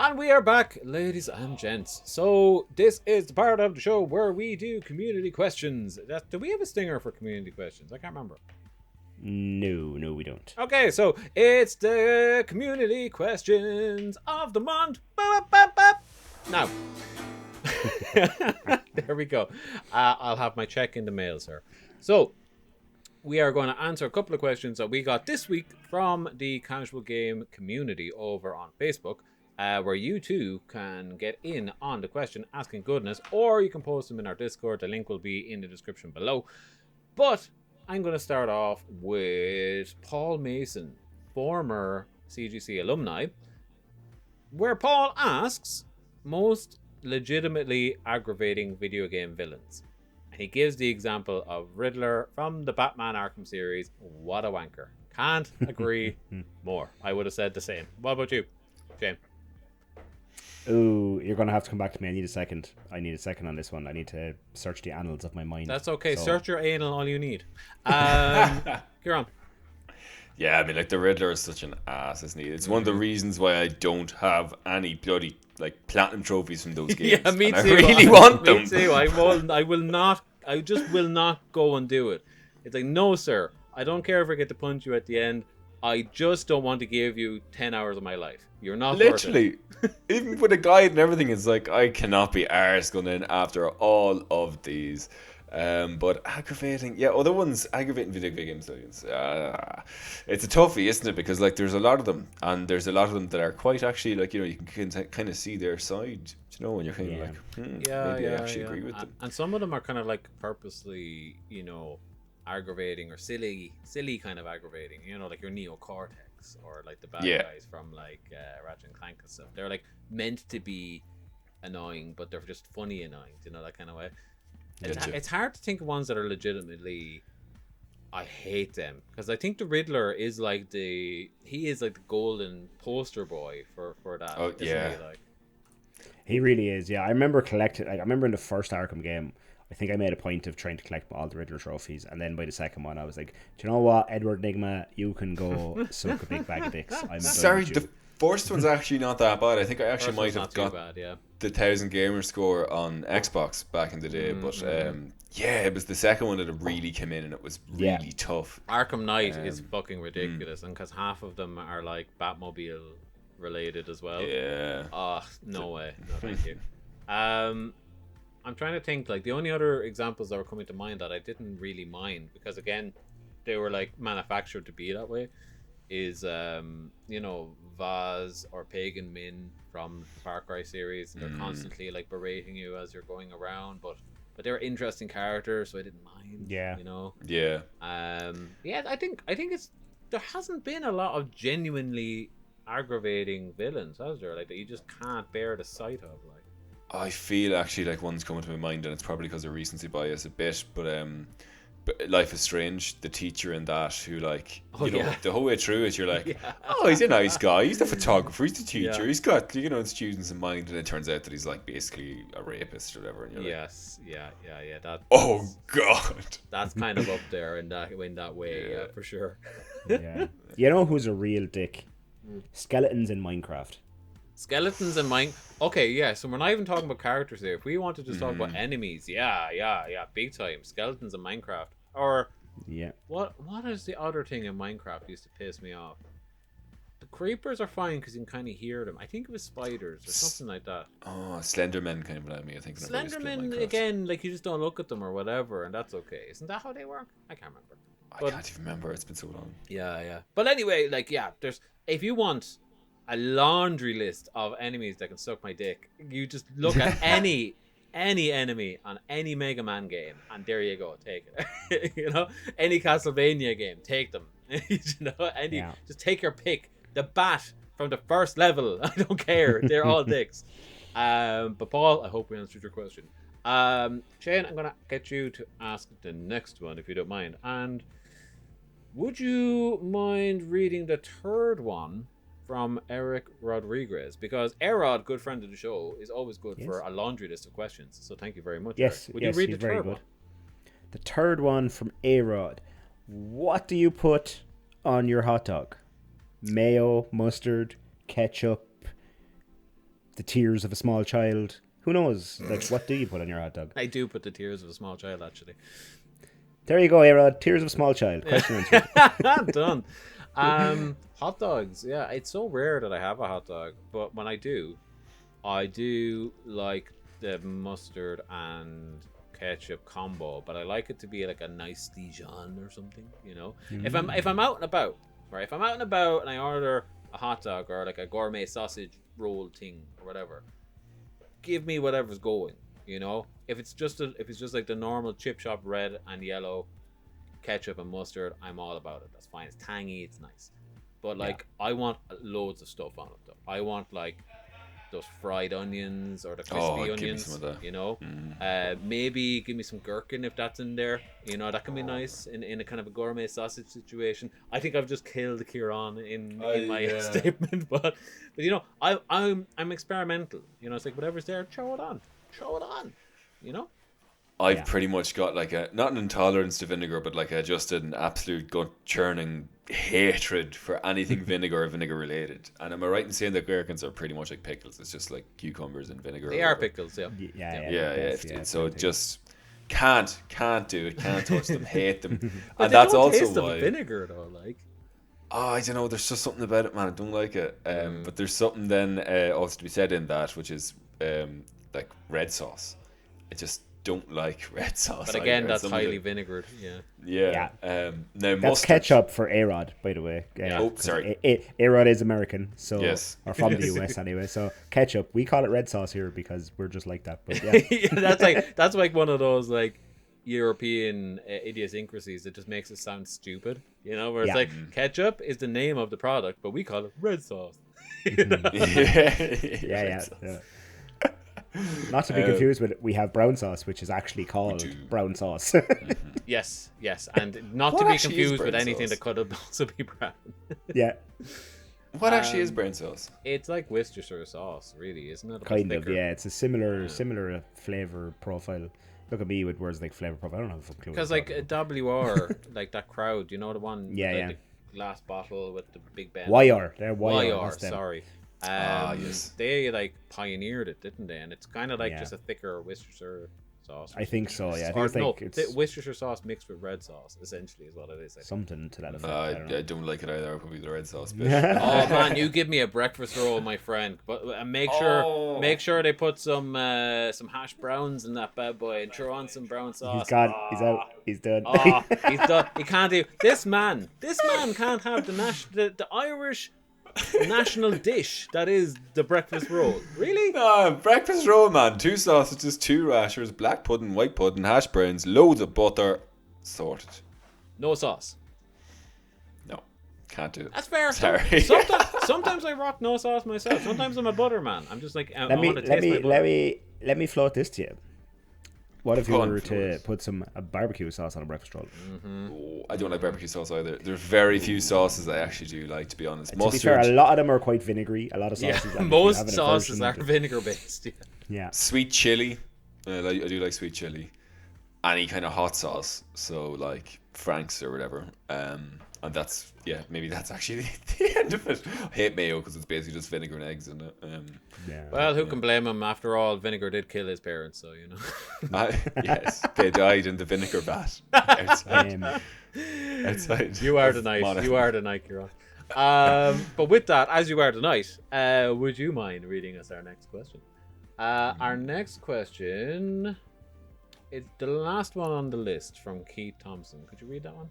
And we are back, ladies and gents. So this is the part of the show where we do community questions. Do we have a stinger for community questions? I can't remember. No, we don't. Okay, so it's the community questions of the month. Now, there we go. I'll have my check in the mail, sir. So we are going to answer a couple of questions that we got this week from the casual game community over on Facebook. Where you too can get in on the question asking goodness, or you can post them in our Discord. The link will be in the description below. But I'm going to start off with Paul Mason, former CGC alumni, where Paul asks most legitimately aggravating video game villains. And he gives the example of Riddler from the Batman Arkham series. What a wanker. Can't agree more. I would have said the same. What about you, Shane? Ooh, you're going to have to come back to me. I need a second on this one. I need to search the annals of my mind. That's okay. So. Search your anal all you need. Ciaran. Yeah, I mean, like, the Riddler is such an ass, isn't he? It's one of the reasons why I don't have any bloody, like, platinum trophies from those games. Yeah, me too. I really want them. Me too. I will not. I just will not go and do it. It's like, no, sir. I don't care if I get to punch you at the end. I just don't want to give you 10 hours of my life. You're not literally even with a guide and everything. It's like, I cannot be arsed going in after all of these. But aggravating, other ones, aggravating video games. It's a toughie, isn't it? Because, like, there's a lot of them, and there's a lot of them that are quite actually, like, you know, you can kind of see their side, you know, when you're kind of like, maybe I actually agree with them. And some of them are kind of like purposely, you know, aggravating or silly kind of aggravating, you know, like your neocortex or like the bad guys from like Ratchet and Clank and stuff. They're like meant to be annoying, but they're just funny annoying, you know, that kind of way. It's hard to think of ones that are legitimately, I hate them, because I think the Riddler is like the golden poster boy for that. Oh yeah, he really is. Yeah, I remember collecting. Like, I remember in the first Arkham game, I think I made a point of trying to collect all the Riddler trophies, and then by the second one, I was like, "Do you know what, Edward Nigma? You can go suck a big bag of dicks." I'm sorry, the first one's actually not that bad. I think I actually might have got the 1000 gamer score on Xbox back in the day, but it was the second one that really came in, and it was really tough. Arkham Knight is fucking ridiculous, and because half of them are like Batmobile related as well. Yeah. Oh, no way. No, thank you. I'm trying to think, like, the only other examples that were coming to mind that I didn't really mind, because again, they were like manufactured to be that way, is you know, Vaz or Pagan Min from the Far Cry series, and they're constantly like berating you as you're going around, but they were interesting characters, so I didn't mind. You know. I think it's, there hasn't been a lot of genuinely aggravating villains, has there? Like, that you just can't bear the sight of. Like, I feel actually like one's coming to my mind, and it's probably because of recency bias a bit, but Life is Strange, the teacher in that, who, like, you know, the whole way through it, you're like, oh, he's a nice guy, he's the photographer, he's the teacher, he's got, you know, students in mind, and it turns out that he's like basically a rapist or whatever. And you're like, that. Oh god, that's kind of up there in that way, for sure. You know who's a real dick? Skeletons in Minecraft. Skeletons in Minecraft. Okay, so we're not even talking about characters here. If we want to just talk about enemies, big time. Skeletons in Minecraft. Or what is the other thing in Minecraft that used to piss me off? The creepers are fine because you can kind of hear them. I think it was spiders or something like that. Oh, Slendermen kind of annoy me, I think. Slendermen, again, like, you just don't look at them or whatever, and that's okay. Isn't that how they work? I can't remember. I can't even remember. It's been so long. Yeah. But anyway, like, there's, if you want a laundry list of enemies that can suck my dick, you just look at any enemy on any Mega Man game, and there you go, take it. You know, any Castlevania game, take them. You know, just take your pick. The bat from the first level, I don't care, they're all dicks. But Paul, I hope we answered your question. Shane, I'm gonna get you to ask the next one if you don't mind. And would you mind reading the third one from Eric Rodriguez? Because Erod, good friend of the show, is always good for a laundry list of questions. So thank you very much. Yes, Eric. Would you read the third one? The third one from Erod. What do you put on your hot dog? Mayo, mustard, ketchup, the tears of a small child. Who knows? Like, what do you put on your hot dog? I do put the tears of a small child, actually. There you go, A-Rod. Tears of a small child. Question answered. Done. Hot dogs. Yeah, it's so rare that I have a hot dog, but when I do like the mustard and ketchup combo, but I like it to be like a nice Dijon or something, you know. If I'm out and about, right? If I'm out and about and I order a hot dog or like a gourmet sausage roll thing or whatever, give me whatever's going, you know. If it's just like the normal chip shop red and yellow ketchup and mustard, I'm all about it. That's fine. It's tangy, it's nice. But like I want loads of stuff on it though. I want like those fried onions or the crispy onions, you know. Maybe give me some gherkin if that's in there, you know. That can be nice in a kind of a gourmet sausage situation. I think I've just killed Ciaran in my statement, but you know, I'm experimental, you know. It's like whatever's there, throw it on, you know. I've pretty much got like not an intolerance to vinegar, but like just an absolute gut churning hatred for anything vinegar or vinegar related. And am I right in saying that gherkins are pretty much like pickles? It's just like cucumbers and vinegar. They are pickles, yeah. So it just can't do it. Can't touch them. Hate them. But and that's don't also taste why. of vinegar though, like. Oh, I don't know. There's just something about it, man. I don't like it. But there's something then also to be said in that, which is like red sauce. I just don't like red sauce. But again, that's highly vinegared. Yeah. Now that's mustard. ketchup for A-Rod, by the way. Oh, sorry. A-Rod is American, so yes. or from the US anyway. So ketchup, we call it red sauce here because we're just like that. But that's like one of those like European idiosyncrasies that just makes it sound stupid. You know, where it's like ketchup is the name of the product, but we call it red sauce. You know? Yeah. Not to be confused with, we have brown sauce, which is actually called brown sauce. Yes, and not to be confused with anything that could also be brown. Yeah. What actually is brown sauce? It's like Worcestershire sauce, really, isn't it? Kind of, yeah. It's a similar flavor profile. Look at me with words like flavor profile. I don't have a clue. Because like WR, like that crowd, you know the one? Yeah. The glass bottle with the big bend. YR, they're YR. Sorry. Yes. They like pioneered it, didn't they? And it's kind of like just a thicker Worcestershire sauce. I think so, yeah. It's Worcestershire sauce mixed with red sauce, essentially, is what it is. Something to that effect. I don't like it either. Probably the red sauce bit. Oh man, you give me a breakfast roll, my friend. But make sure they put some hash browns in that bad boy and throw on some brown sauce. He's gone. He's out. He's done. He's done. He can't do this man can't have the Irish national dish that is the breakfast roll. Really? No, breakfast roll, man. 2 sausages, 2 rashers, black pudding, white pudding, hash browns, loads of butter. Sorted. No sauce. No, can't do it. That's fair. Sorry. Sometimes I rock no sauce myself. Sometimes I'm a butter man. I'm just like let me float this to you. What if you were to put some barbecue sauce on a breakfast roll? Oh, I don't like barbecue sauce either. There's very few sauces I actually do like, to be honest. To be fair, a lot of them are quite vinegary. A lot of sauces. Yeah, most sauces are vinegar based. Yeah. Sweet chili. I do like sweet chili. Any kind of hot sauce. So like Frank's or whatever. And that's maybe that's actually the end of it. I hate mayo because it's basically just vinegar and eggs in it. Well, who can blame him? After all, vinegar did kill his parents, so you know. Yes, they died in the vinegar vat outside. Outside. You are the night. You are the night, Ciaran. But with that, as you are tonight, would you mind reading us our next question? Our next question is the last one on the list from Keith Thompson. Could you read that one?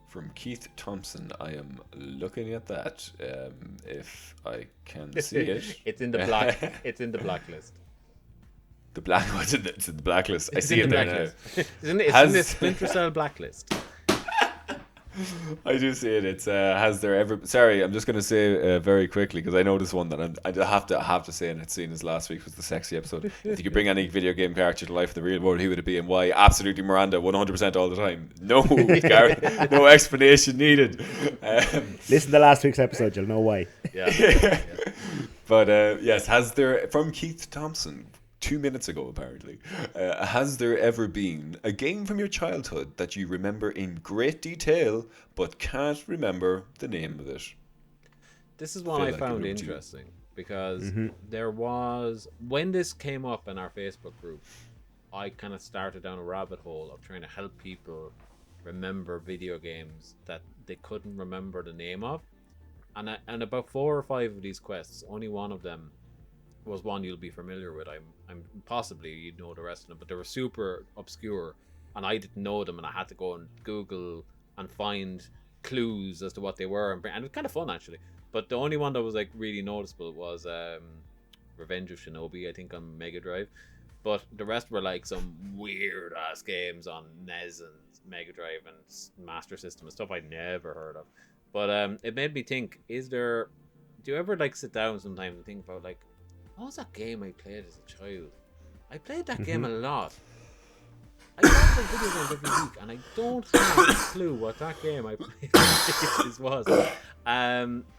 From Keith Thompson, I am looking at that. If I can see it, it's in the black. It's in the blacklist. The black what's in it's in the blacklist. I see it there now. It's in the Splinter Cell blacklist. I do see it. It's has there ever? Sorry, I'm just going to say very quickly because I know this one that I have to say, and it's seen as last week was the sexy episode. If you could bring any video game character to life in the real world, who would it be and why? Absolutely, Miranda, 100% all the time. No, no explanation needed. Listen to last week's episode, you'll know why. Yeah. But yes, has there from Keith Thompson? 2 minutes ago, apparently. Has there ever been a game from your childhood that you remember in great detail but can't remember the name of it? This is one I found interesting because there was, when this came up in our Facebook group, I kind of started down a rabbit hole of trying to help people remember video games that they couldn't remember the name of, and about 4 or 5 of these quests, only one of them was one you'll be familiar with. I'm possibly you'd know the rest of them, but they were super obscure, and I didn't know them, and I had to go and Google and find clues as to what they were, and it was kind of fun actually. But the only one that was like really noticeable was Revenge of Shinobi, I think, on Mega Drive. But the rest were like some weird ass games on NES and Mega Drive and Master System and stuff I'd never heard of. But it made me think, do you ever like sit down sometimes and think about like, what was that game I played as a child? I played that game a lot. I play video games every week, and I don't have a clue what that game I played was.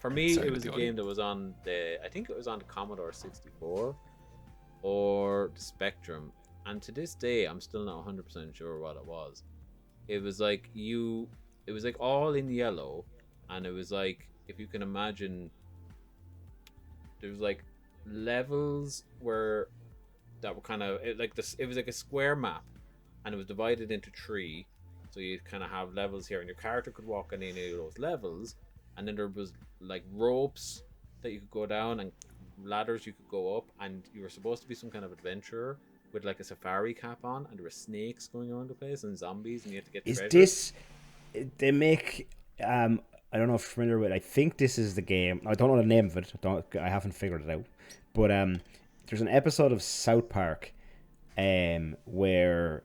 For me, it was a game that was on I think it was on the Commodore 64 or the Spectrum, and to this day, I'm still not 100% sure what it was. It was like all in yellow, and it was like, if you can imagine, there was like levels that were kind of like this. It was like a square map, and it was divided into 3. So you kind of have levels here, and your character could walk on any of those levels, and then there was like ropes that you could go down and ladders you could go up, and you were supposed to be some kind of adventurer with like a safari cap on, and there were snakes going around the place and zombies, and you had to get treasure. Is this they make I don't know if you're familiar with, I think this is the game, I don't know the name of it, I haven't figured it out, but there's an episode of South Park where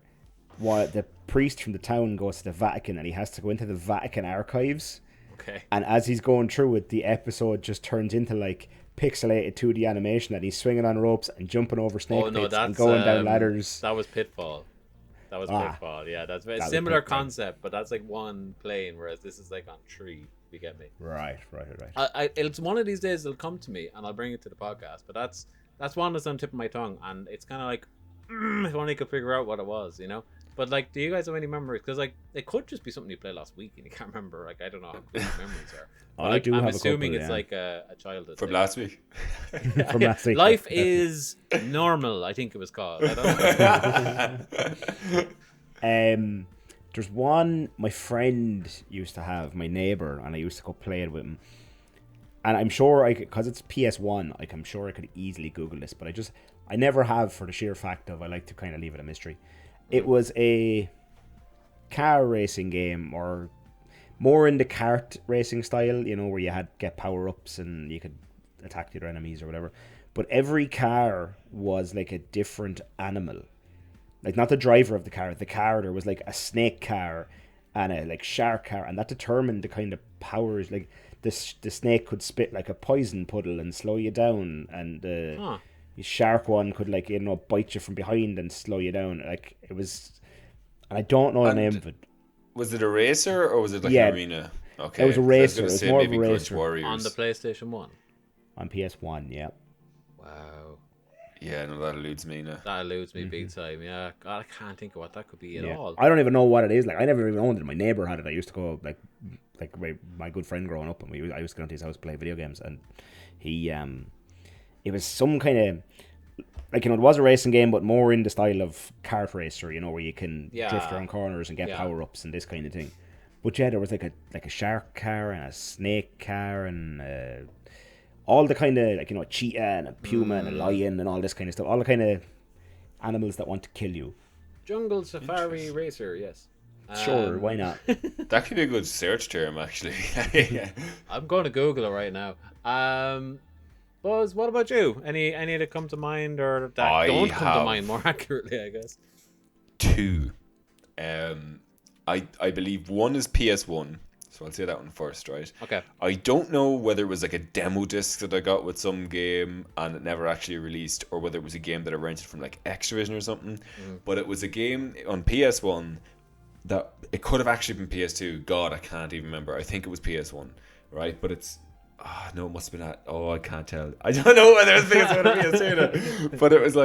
the priest from the town goes to the Vatican, and he has to go into the Vatican archives. Okay. And as he's going through it, the episode just turns into like pixelated 2D animation that he's swinging on ropes and jumping over snake pits and going down ladders. That was Pitfall. Pitfall. Yeah, that's a similar concept, but that's like one plane, whereas this is like on 3. You get me? Right. It's one of these days it'll come to me, and I'll bring it to the podcast. But that's one that's on the tip of my tongue, and it's kind of like, if only I could figure out what it was, you know. But like, do you guys have any memories? Because like, it could just be something you played last week and you can't remember. Like, I don't know how good your memories are. But, like, I'm assuming it's like a childhood from thing. last week. From last week. Life is normal, I think it was called. I don't know. There's one my friend used to have, my neighbour, and I used to go play it with him. And I'm sure because it's PS1, I'm sure I could easily Google this, but I never have, for the sheer fact of I like to kind of leave it a mystery. It was a car racing game, or more in the kart racing style, you know, where you had get power-ups and you could attack the other enemies or whatever. But every car was like a different animal. Like, not the driver of the car. There was like a snake car and a like shark car, and that determined the kind of powers. Like, the snake could spit like a poison puddle and slow you down, and the shark one could, like, you know, bite you from behind and slow you down. Like, it was, and I don't know the name of it. Was it a racer or was it like an arena? Okay, it was a racer. It was more of a racer. On the PlayStation 1. On PS1, yeah. Wow. Yeah, no, that eludes me now. That eludes me big time. Yeah, God, I can't think of what that could be at all. I don't even know what it is. Like, I never even owned it. My neighbour had it. I used to go like my good friend growing up, and I used to go to his house play video games, and he it was some kind of, like, you know, it was a racing game, but more in the style of kart racer, you know, where you can drift around corners and get power-ups and this kind of thing. But yeah, there was like a shark car and a snake car and all the kind of, like, you know, a cheetah and a puma and a lion and all this kind of stuff. All the kind of animals that want to kill you. Jungle Safari Racer, yes. Sure, why not? That could be a good search term, actually. I'm going to Google it right now. Buzz, what about you? Any that come to mind, or that don't come to mind, more accurately, I guess? 2. I believe one is PS1, so I'll say that one first, right? Okay. I don't know whether it was like a demo disc that I got with some game and it never actually released, or whether it was a game that I rented from like Extravision or something. But it was a game on PS1 that it could have actually been PS2. God, I can't even remember. I think it was PS1, right? But it's no, it must have been I can't tell. I don't know whether it's PS1 or PS2. But it was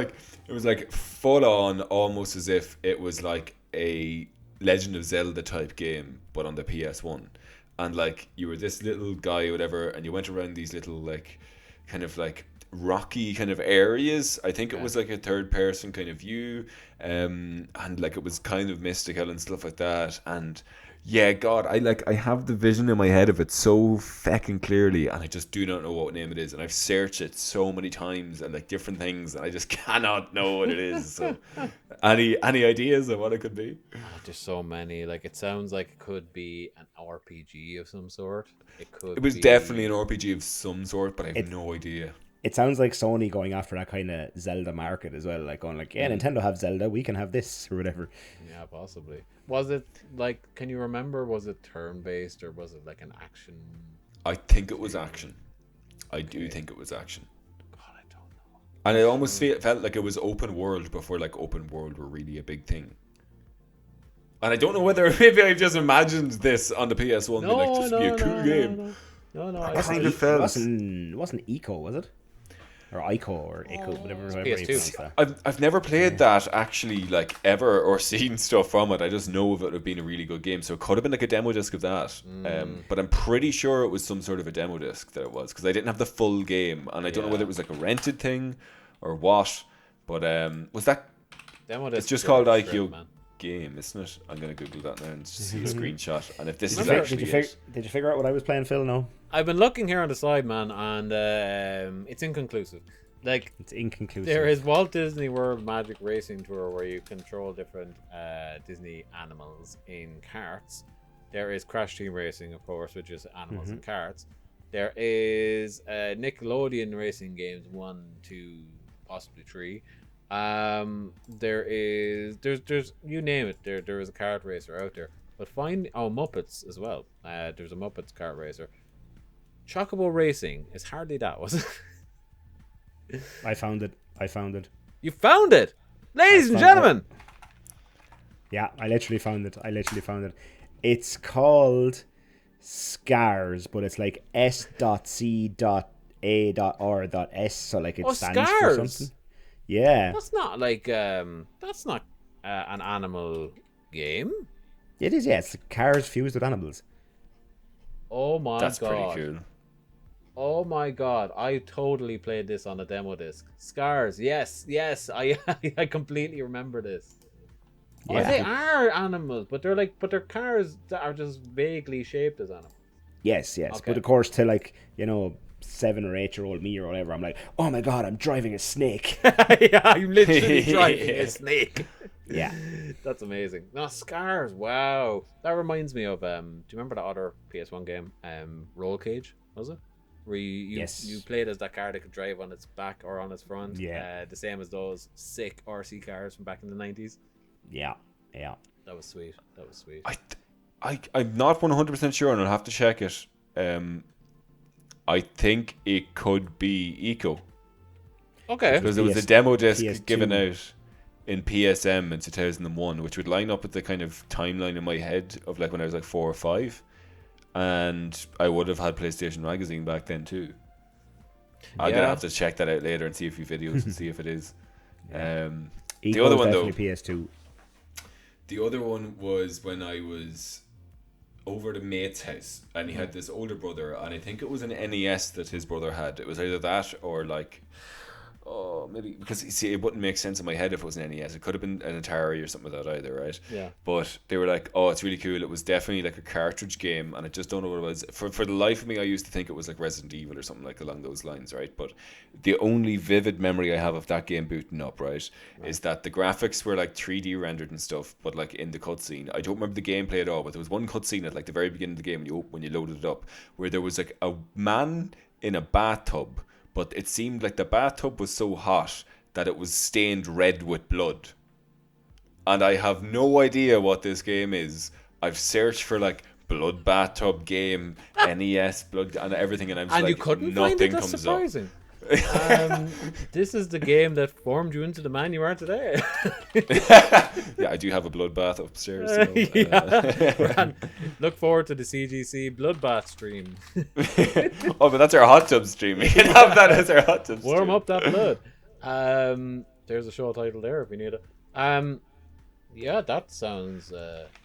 like full on, almost as if it was like a Legend of Zelda type game, but on the PS1. And like, you were this little guy or whatever, and you went around these little, like, kind of like rocky kind of areas. I think it was like a third person kind of view, and like it was kind of mystical and stuff like that. And yeah, God, I have the vision in my head of it so fucking clearly, and I just do not know what name it is. And I've searched it so many times and like different things, and I just cannot know what it is. So, any ideas of what it could be? There's so many. Like, it sounds like it could be an RPG of some sort. It was definitely an RPG of some sort, but I have no idea. It sounds like Sony going after that kind of Zelda market as well, like going like, yeah, Nintendo have Zelda, we can have this or whatever. Yeah, possibly. Was it like? Can you remember? Was it turn-based or was it like an action? I think it was action. I do think it was action. God, I don't know. And it almost felt like it was open world before like open world were really a big thing. And I don't know whether maybe I've just imagined this on the PS1 being like just be a cool game. No. I kind of felt wasn't Eco, was it? Or Ico or Echo, whatever. PS2. I've never played that actually, like ever, or seen stuff from it. I just know of it being a really good game, so it could have been like a demo disc of that. But I'm pretty sure it was some sort of a demo disc that it was, because I didn't have the full game, and I don't know whether it was like a rented thing or what. But was that demo disc? It's just called IQ game, isn't it? I'm gonna Google that now and see a screenshot. And if this is actually did you figure out what I was playing, Phil? No. I've been looking here on the side, man, and it's inconclusive. Like, it's inconclusive. There is Walt Disney World Magic Racing Tour where you control different Disney animals in carts. There is Crash Team Racing, of course, which is animals in carts. There is Nickelodeon racing games 1, 2, possibly 3. There's you name it. There is a kart racer out there. But Muppets as well. There's a Muppets kart racer. Chocobo Racing is hardly that, was it? I found it. You found it, ladies and gentlemen. Yeah, I literally found it. It's called Scars, but it's like S.C.A.R.S. So like it stands for something. Yeah, that's not like that's not an animal game. It is. Yeah, it's cars fused with animals. Oh my god, that's pretty cool. Oh my god, I totally played this on a demo disc. Scars, yes, I completely remember this. Yeah. Oh, they are animals, but they're cars that are just vaguely shaped as animals. Yes, okay. But of course, to 7 or 8 year old me or whatever, I'm like, oh my god, I'm driving a snake. Yeah, I'm literally driving a snake. Yeah, that's amazing. No, Scars, wow, that reminds me of do you remember the other PS1 game, Roll Cage, was it? Where you played as that car that could drive on its back or on its front. Yeah. The same as those sick RC cars from back in the 90s. Yeah. That was sweet. I'm not 100% sure, and I'll have to check it. I think it could be Eco. Okay. Because there was a demo disc PS2 given out in PSM in 2001, which would line up with the kind of timeline in my head of like when I was like 4 or 5. And I would have had PlayStation Magazine back then too. I'm gonna have to check that out later and see a few videos and see if it is. The other one though, PS2. The other one was when I was over to mate's house, and he had this older brother, and I think it was an NES that his brother had. It was either that or like, maybe, because you see, it wouldn't make sense in my head if it was an NES. It could have been an Atari or something like that either, right? Yeah. But they were like, oh, it's really cool. It was definitely like a cartridge game, and I just don't know what it was. For the life of me, I used to think it was like Resident Evil or something like along those lines, right? But the only vivid memory I have of that game booting up, right, is that the graphics were like 3D rendered and stuff, but like in the cutscene. I don't remember the gameplay at all, but there was one cutscene at like the very beginning of the game when you loaded it up, where there was like a man in a bathtub, but it seemed like the bathtub was so hot that it was stained red with blood. And I have no idea what this game is. I've searched for like blood bathtub game, NES, blood, and everything, and I'm just you couldn't find it? That's surprising. This is the game that formed you into the man you are today. Yeah, I do have a bloodbath upstairs. So, look forward to the CGC bloodbath stream. Oh, but that's our hot tub stream. We can have that as our hot tub stream. Warm up that blood. There's a show title there if you need it. Yeah, that sounds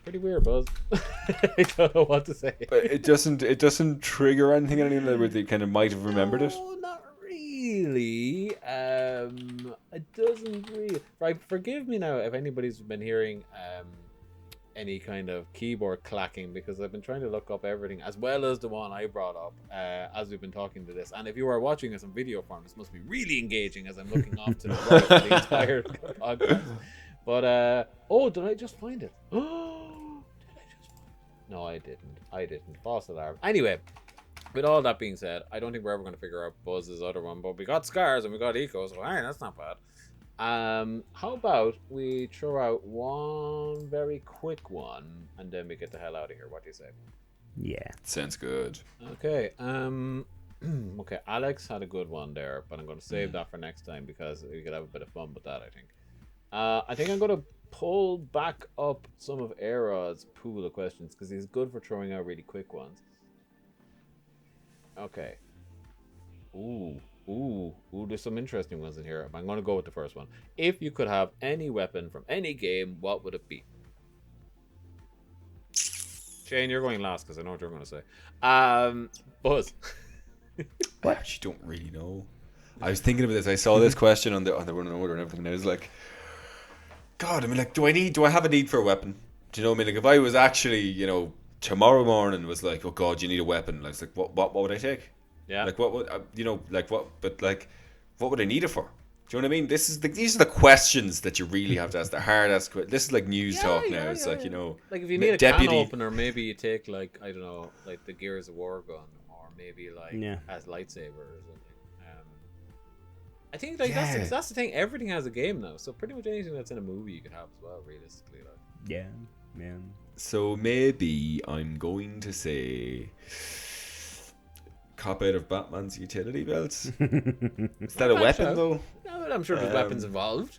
pretty weird, Buzz. I don't know what to say. But it doesn't trigger anything in anyone where they kind of might have remembered it. No, not really. really, it doesn't really. Right, forgive me now if anybody's been hearing any kind of keyboard clacking, because I've been trying to look up everything as well as the one I brought up as we've been talking to this. And if you are watching us in video form, this must be really engaging as I'm looking off to the right for the entire podcast. But did I just find it? Oh, did I just find it? No, I didn't. False alarm. Anyway, with all that being said, I don't think we're ever going to figure out Buzz's other one, but we got Scars and we got Eco, so hey, that's not bad. How about we throw out one very quick one and then we get the hell out of here? What do you say? Yeah, sounds good. Okay. Okay, Alex had a good one there, but I'm going to save that for next time because we could have a bit of fun with that, I think I'm going to pull back up some of Era's pool of questions because he's good for throwing out really quick ones. Okay. Ooh, there's some interesting ones in here. I'm going to go with the first one. If you could have any weapon from any game, what would it be? Shane, you're going last because I know what you're going to say. Buzz. I actually don't really know. I was thinking about this. I saw this question on the run and order and everything, and I was like, God, I mean, like, do I have a need for a weapon? Do you know what I mean? Like, if I was actually, you know, tomorrow morning was like, oh God, you need a weapon. I was like, what would I take? Yeah. Like, what would you know? Like, what? But like, what would I need it for? Do you know what I mean? These are the questions that you really have to ask. The hard ask. This is like news talk now. It's like, you know, like if you need a can opener, maybe you take like, I don't know, like the Gears of War gun, or maybe like as lightsaber or something. I think like that's the thing. Everything has a game now, so pretty much anything that's in a movie you could have as well, realistically. Like. Yeah. So maybe I'm going to say cop out of Batman's utility belts. Is that a weapon though? No, I'm sure there's weapons involved.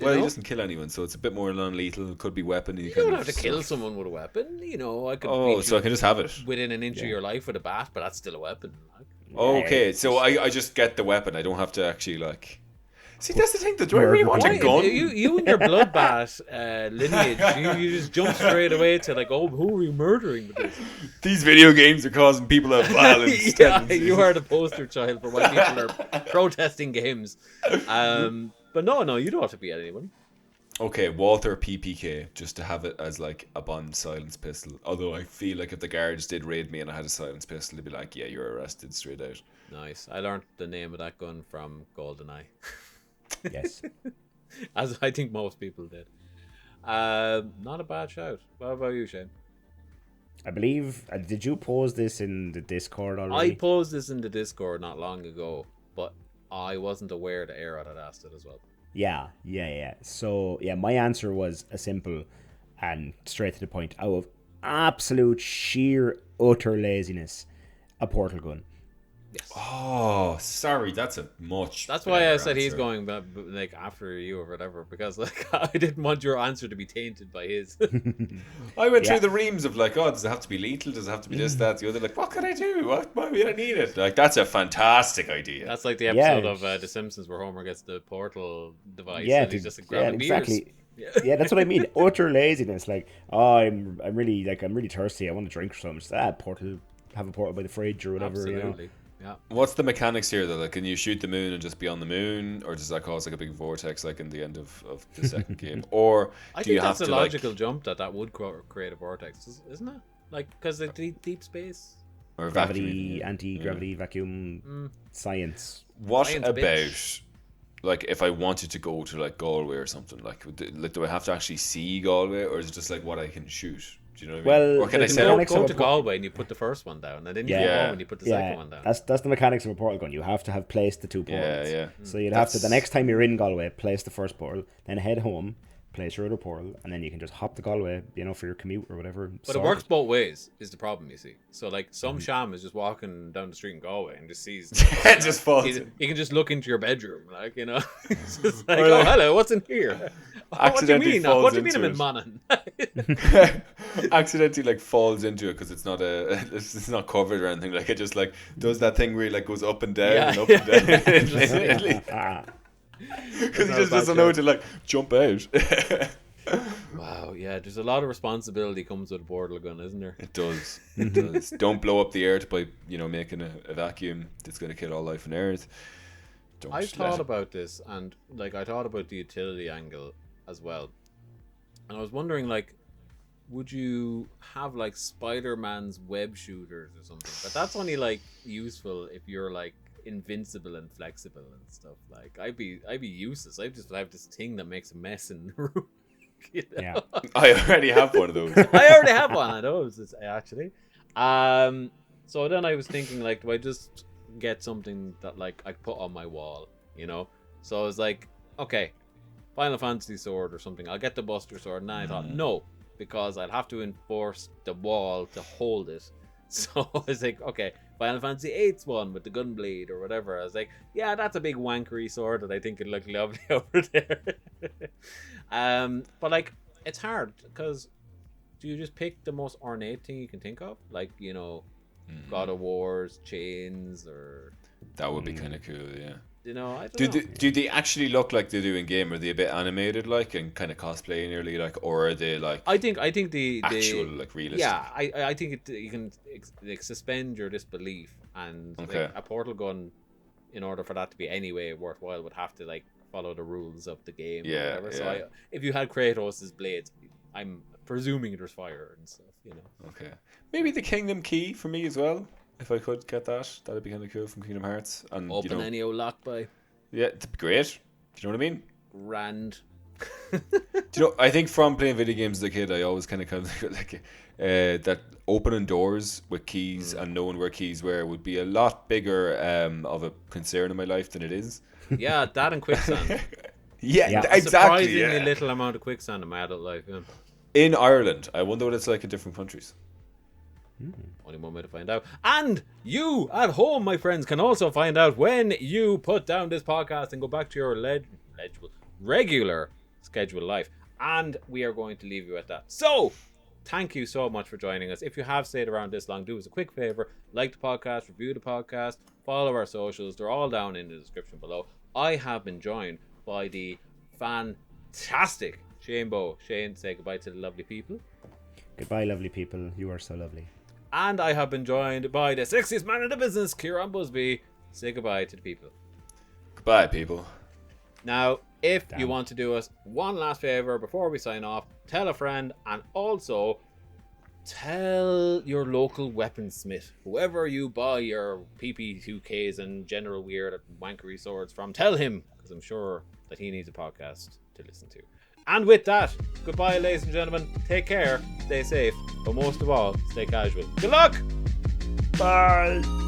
Well, he doesn't kill anyone, so it's a bit more non-lethal. It could be weapon. You don't have to kill someone with a weapon. You know, I could. Oh, so I can just have it within an inch of your life with a bat, but that's still a weapon. Okay, so I just get the weapon. I don't have to actually like. See, that's the thing. Do I really want a gun? You and your bloodbath lineage, you just jump straight away to like, oh, who are you murdering with this? These video games are causing people to have violence. You are the poster child for why people are protesting games. But no, you don't have to be at anyone. Okay, Walther PPK, just to have it as like a Bond silence pistol. Although I feel like if the guards did raid me and I had a silence pistol, they'd be like, yeah, you're arrested straight out. Nice. I learned the name of that gun from GoldenEye. Yes. As I think most people did. Not a bad shout. What about you, Shane? I believe, did you pose this in the Discord already? I posed this in the Discord not long ago, but I wasn't aware that Era had asked it as well. Yeah. So, my answer was a simple and straight to the point. Out of absolute sheer utter laziness, a portal gun. Yes. Oh, sorry, that's a much. That's why I said he's going like after you or whatever, because like I didn't want your answer to be tainted by his. I went through the reams of like, oh, does it have to be lethal? Does it have to be this, that, the other? Like, what can I do? Why would I need it? Like, that's a fantastic idea. That's like the episode of The Simpsons where Homer gets the portal device and he's just grabbing exactly. beers. Yeah, that's what I mean. Utter laziness. Like, oh, I'm really thirsty. I want to drink or something. Just have a portal by the fridge or whatever. Absolutely. You know? Yeah. What's the mechanics here though? Like, can you shoot the moon and just be on the moon, or does that cause like a big vortex like in the end of the second game? Or do you have to? I think that's a logical jump that would create a vortex, isn't it? Like, because of deep space or gravity, anti-gravity, vacuum, science. What science, about bitch. like if I wanted to go to like Galway or something? Like, do I have to actually see Galway, or is it just like what I can shoot? Do you know what I mean? Or can I go to Galway and you put the first one down, and then you go home and you put the second one down. That's the mechanics of a portal gun. You have to have placed the two portals. Yeah. So you'd have to, the next time you're in Galway, place the first portal, then head home, place your other portal, and then you can just hop to Galway, for your commute or whatever. But it works both ways, is the problem, you see. So like some sham is just walking down the street in Galway and just sees it just falls. You can just look into your bedroom, like, it's just like, oh hello, what's in here? What do you mean? What do you mean I'm in Monaghan? Accidentally like falls into it because it's not covered or anything. Like, it just like does that thing where it like goes up and down and up and down. Because he just doesn't know to like jump out. Wow, yeah, there's a lot of responsibility comes with a portal gun, isn't there? It does. It does. Don't blow up the earth by making a vacuum that's going to kill all life on Earth. I've thought about this, and like I thought about the utility angle as well, and I was wondering, like, would you have like Spider-Man's web shooters or something? But that's only like useful if you're like invincible and flexible and stuff. Like I'd be useless. I just have this thing that makes a mess in the room. You know? Yeah. I already have one of those. I already have one of those actually. So then I was thinking, like, do I just get something that like I put on my wall, you know? So I was like, okay, Final Fantasy sword or something. I'll get the Buster sword. And then I thought, no, because I'd have to enforce the wall to hold it. So I was like, okay, Final Fantasy 8's one with the Gunblade or whatever. I was like, yeah, that's a big wankery sword that I think would look lovely over there. But like, it's hard because do you just pick the most ornate thing you can think of? Like, you know, God of War's chains or... That would be kind of cool, yeah. You know, I don't know. Do they actually look like they do in game? Are they a bit animated, like, and kind of cosplay nearly, like, or are they like? I think the actual like realistic. Yeah, I think you can like suspend your disbelief, and like, a portal gun, in order for that to be any way worthwhile, would have to like follow the rules of the game. Yeah, or whatever. So if you had Kratos' blades, I'm presuming there's fire and stuff. You know. Okay, maybe the Kingdom Key for me as well. If I could get that, that'd be kind of cool from Kingdom Hearts. And open any old lock by. Yeah, it'd be great. Do you know what I mean? Rand. Do you know? I think from playing video games as a kid, I always kind of like that opening doors with keys and knowing where keys were would be a lot bigger of a concern in my life than it is. Yeah, that and quicksand. Yeah, exactly. Surprisingly little amount of quicksand in my adult life. Yeah. In Ireland, I wonder what it's like in different countries. Only one way to find out. And you at home, my friends, can also find out when you put down this podcast and go back to your regular scheduled life. And we are going to leave you at that. So, thank you so much for joining us. If you have stayed around this long, do us a quick favor. Like the podcast, review the podcast, follow our socials. They're all down in the description below. I have been joined by the fantastic Shane Bowe. Shane, say goodbye to the lovely people. Goodbye, lovely people. You are so lovely. And I have been joined by the sexiest man in the business, Ciaran Busby. Say goodbye to the people. Goodbye, people. Now, if you want to do us one last favor before we sign off, tell a friend, and also tell your local weaponsmith, whoever you buy your PP2Ks and general weird wankery swords from, tell him, because I'm sure that he needs a podcast to listen to. And with that, goodbye, ladies and gentlemen. Take care, stay safe, but most of all, stay casual. Good luck! Bye!